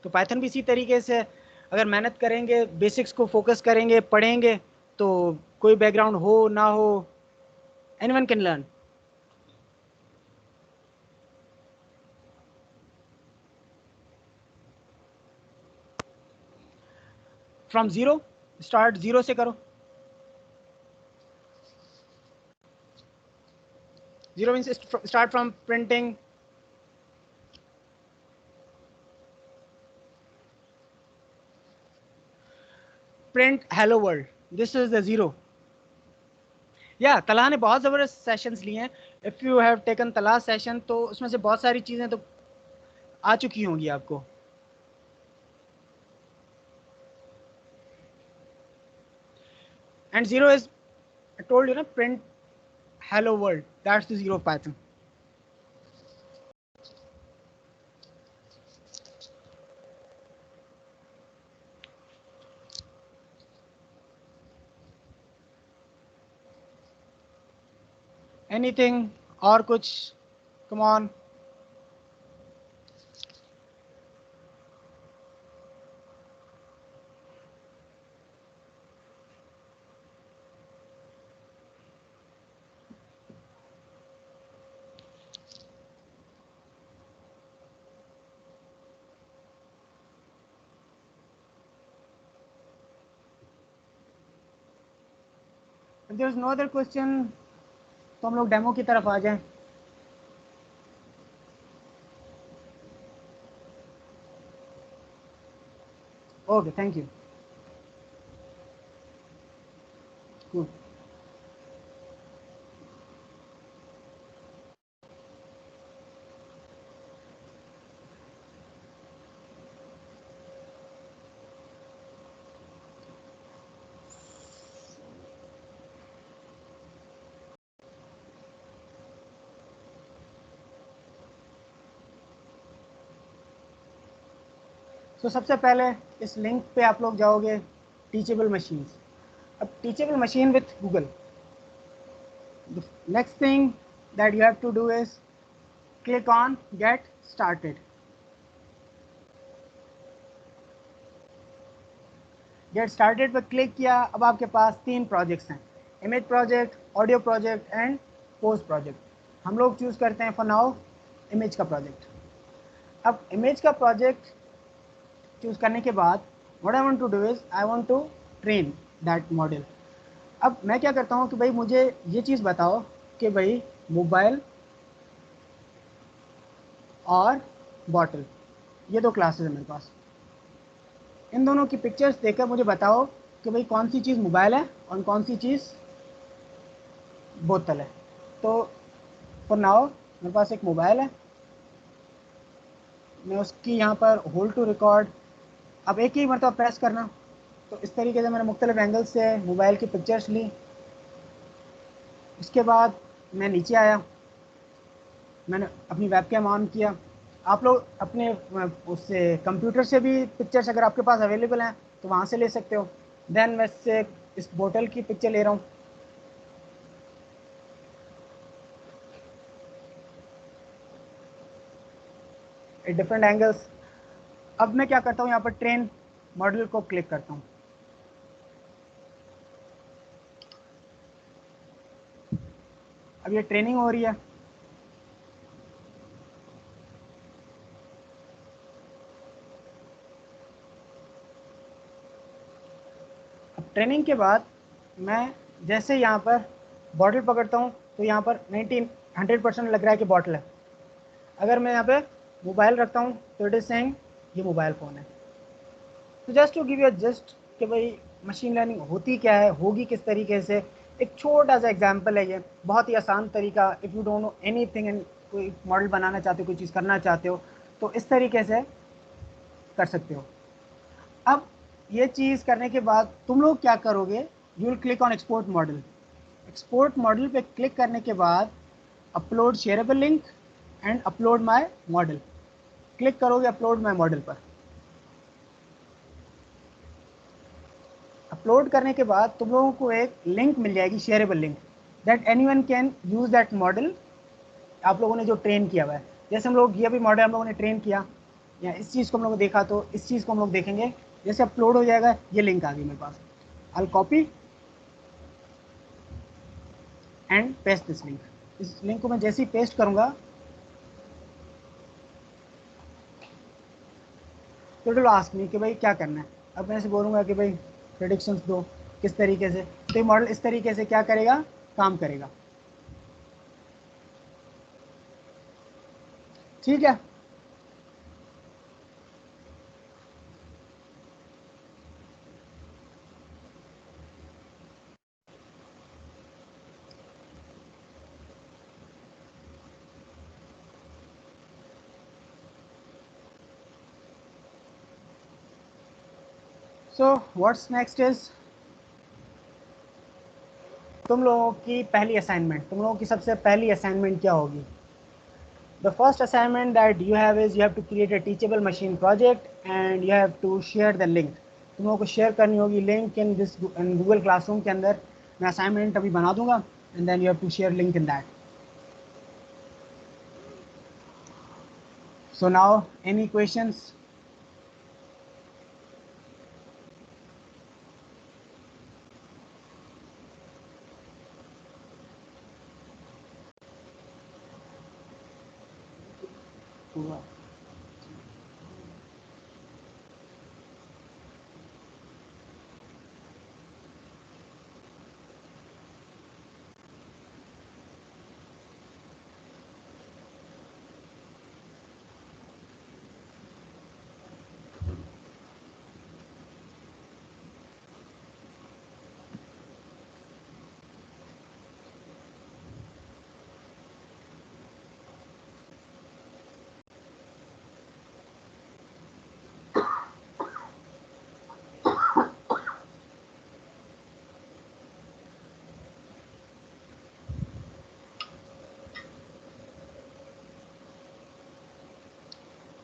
तो पाइथन भी इसी तरीके से अगर मेहनत करेंगे, बेसिक्स को फोकस करेंगे, पढ़ेंगे, तो कोई बैकग्राउंड हो ना हो, anyone can learn. From zero, start zero से करो. Zero means start from printing. Print hello world, this is the zero. या तला ने बहुत ज़बरदस्त सेशंस लिए हैं. इफ़ यू हैव टेकन तला सेशन तो उसमें से बहुत सारी चीज़ें तो आ चुकी होंगी आपको. And zero is, I told you, print hello world. That's the zero of Python. Anything और कुछ? Come on. If there is no other question, तो हम लोग डेमो की तरफ आ जाएं. Okay, thank you. Cool. तो सबसे पहले इस लिंक पे आप लोग जाओगे, टीचेबल मशीन्स. अब teachable machine with Google. The next thing that you have to do is click on get started. Get started पर क्लिक किया. अब आपके पास 3 प्रोजेक्ट्स हैं, image project, audio project and post project. हम लोग चूज़ करते हैं फॉर नाउ इमेज का प्रोजेक्ट. अब इमेज का प्रोजेक्ट चूज़ करने के बाद what I want to do is I want to train that model. अब मैं क्या करता हूँ कि भाई मुझे ये चीज़ बताओ कि भाई मोबाइल और बॉटल, ये 2 क्लासेस हैं मेरे पास. इन दोनों की पिक्चर्स देखकर मुझे बताओ कि भाई कौन सी चीज़ मोबाइल है और कौन सी चीज़ बोतल है. तो फॉर नाउ मेरे पास एक मोबाइल है, मैं उसकी यहाँ पर होल्ड टू रिकॉर्ड. अब एक ही मरतबा प्रेस करना. तो इस तरीके से मैंने मुख्तलिफ एंगल से मोबाइल की पिक्चर्स ली. इसके बाद मैं नीचे आया, मैंने अपनी वेबकैम ऑन किया. आप लोग अपने उससे कंप्यूटर से भी पिक्चर्स अगर आपके पास अवेलेबल हैं तो वहाँ से ले सकते हो. देन मैं इससे इस बोतल की पिक्चर ले रहा हूँ. Different angles. अब मैं क्या करता हूँ, यहाँ पर ट्रेन मॉडल को क्लिक करता हूँ. अब ये ट्रेनिंग हो रही है. अब ट्रेनिंग के बाद मैं जैसे यहाँ पर बॉटल पकड़ता हूँ तो यहाँ पर 100% लग रहा है कि बॉटल है. अगर मैं यहाँ पे मोबाइल रखता हूँ तो इट इज़ सेइंग ये मोबाइल फ़ोन है. तो just to give you just कि भाई मशीन लर्निंग होती क्या है, होगी किस तरीके से, एक छोटा सा एग्जांपल है ये. बहुत ही आसान तरीका. If you don't know anything and कोई मॉडल बनाना चाहते हो, कोई चीज़ करना चाहते हो तो इस तरीके से कर सकते हो. अब ये चीज़ करने के बाद तुम लोग क्या करोगे, you will click on export model. Export model पे क्लिक करने के बाद upload shareable link and upload my model click करोगे. अपलोड माय मॉडल पर अपलोड करने के बाद तुम लोगों को एक लिंक मिल जाएगी, shareable link, that anyone can use that model. आप लोगों ने जो ट्रेन किया हुआ है, जैसे हम लोग ये भी मॉडल हम लोगों ने ट्रेन किया, या इस चीज़ को हम लोग ने देखा, तो इस चीज़ को हम लोग देखेंगे। जैसे अपलोड हो जाएगा, ये लिंक आ गई मेरे पास, I copy and paste this link. इस लिंक को मैं जैसे ही पेस्ट करूंगा तो इट विल आस्क मी कि भाई क्या करना है। अब मैं ऐसे बोलूँगा कि भाई प्रेडिक्शंस दो किस तरीके से, तो ये मॉडल इस तरीके से क्या करेगा, काम करेगा। ठीक है, सो व्हाट्स नेक्स्ट इज, तुम लोगों की पहली असाइनमेंट, तुम लोगों की सबसे पहली असाइनमेंट क्या होगी? The first assignment that you have is you have to create a teachable machine project and you have to share the link. तुम लोगों को शेयर करनी होगी link in this Google classroom के अंदर। मैं असाइनमेंट अभी बना दूंगा and then you have to share link in that. So now any questions?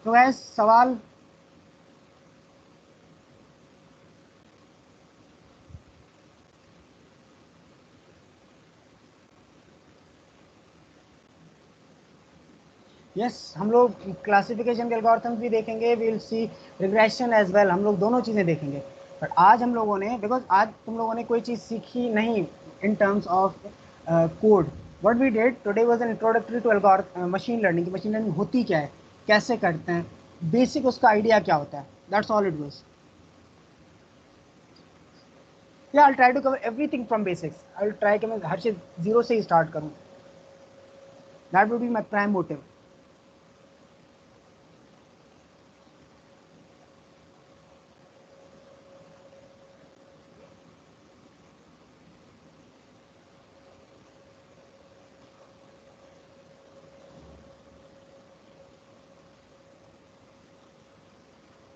तो गैस सवाल? यस, हम लोग क्लासिफिकेशन के एल्गोरिथम्स भी देखेंगे, will see regression as well, हम लोग दोनों चीज़ें देखेंगे। बट आज हम लोगों ने, बिकॉज आज तुम लोगों ने कोई चीज़ सीखी नहीं in terms of code, what we did today was an introductory to machine learning. की मशीन लर्निंग होती क्या है, कैसे करते हैं, बेसिक उसका आइडिया क्या होता है, दैट्स ऑल इट वाज। या I try to cover everything from basics, I will try कि मैं हर चीज़ जीरो से ही स्टार्ट करूँ, that would be my prime motive.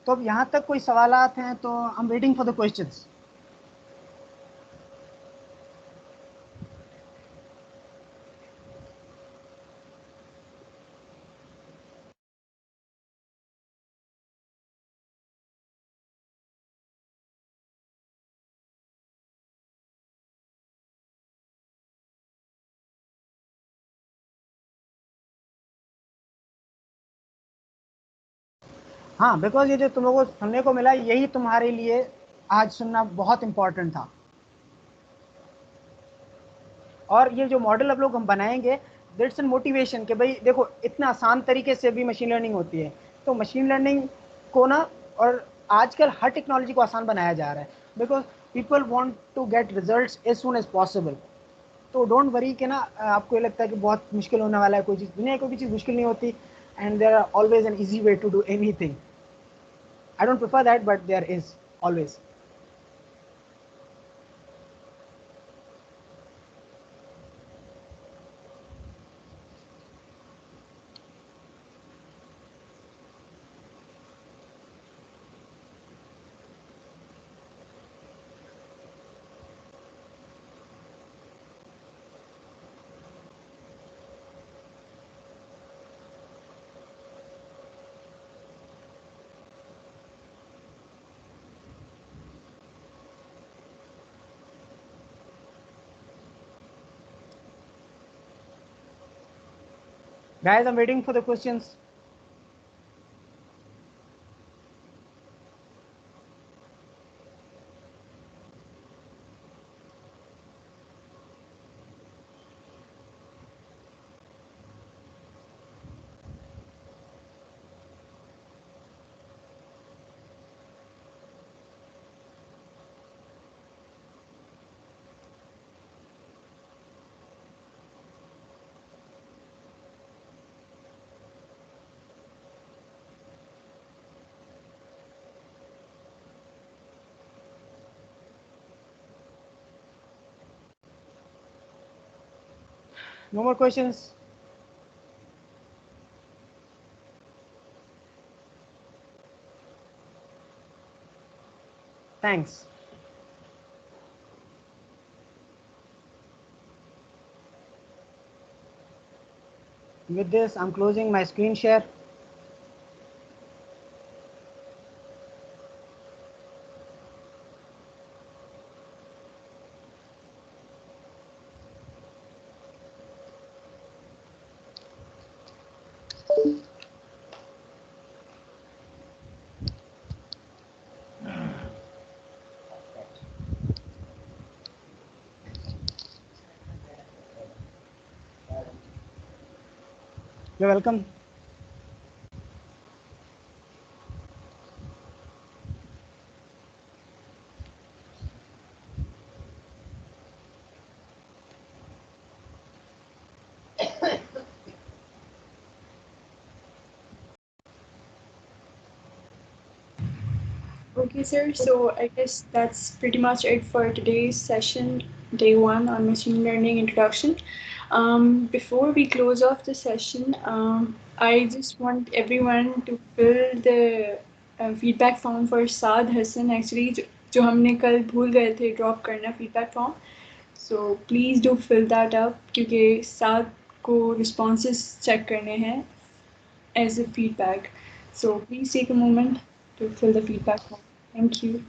तो अब यहाँ तक कोई सवालात हैं तो I am waiting for the questions. हाँ, बिकॉज ये जो तुम लोगों को सुनने को मिला, यही तुम्हारे लिए आज सुनना बहुत इंपॉर्टेंट था। और ये जो मॉडल अब लोग हम बनाएंगे, दैट्स एन मोटिवेशन कि भाई देखो इतना आसान तरीके से भी मशीन लर्निंग होती है। तो मशीन लर्निंग को ना, और आजकल हर टेक्नोलॉजी को आसान बनाया जा रहा है, because people want to get results as soon as possible. तो डोंट वरी कि ना आपको ये लगता है कि बहुत मुश्किल होने वाला है कोई चीज़, दुनिया कोई भी चीज़ मुश्किल नहीं होती, and there are always an easy way to do anything. I don't prefer that, but there is always. Guys, I'm waiting for the questions. No more questions? Thanks. With this, I'm closing my screen share. You're welcome. Okay, sir. So I guess that's pretty much it for today's session, day 1 on machine learning introduction. Before we close off the session, I just want everyone to fill the feedback form for Saad Hassan. Actually, जो हमने कल भूल गए थे drop करना feedback form. So please do fill that up क्योंकि साद को responses check करने हैं as a feedback. So please take a moment to fill the feedback form. Thank you.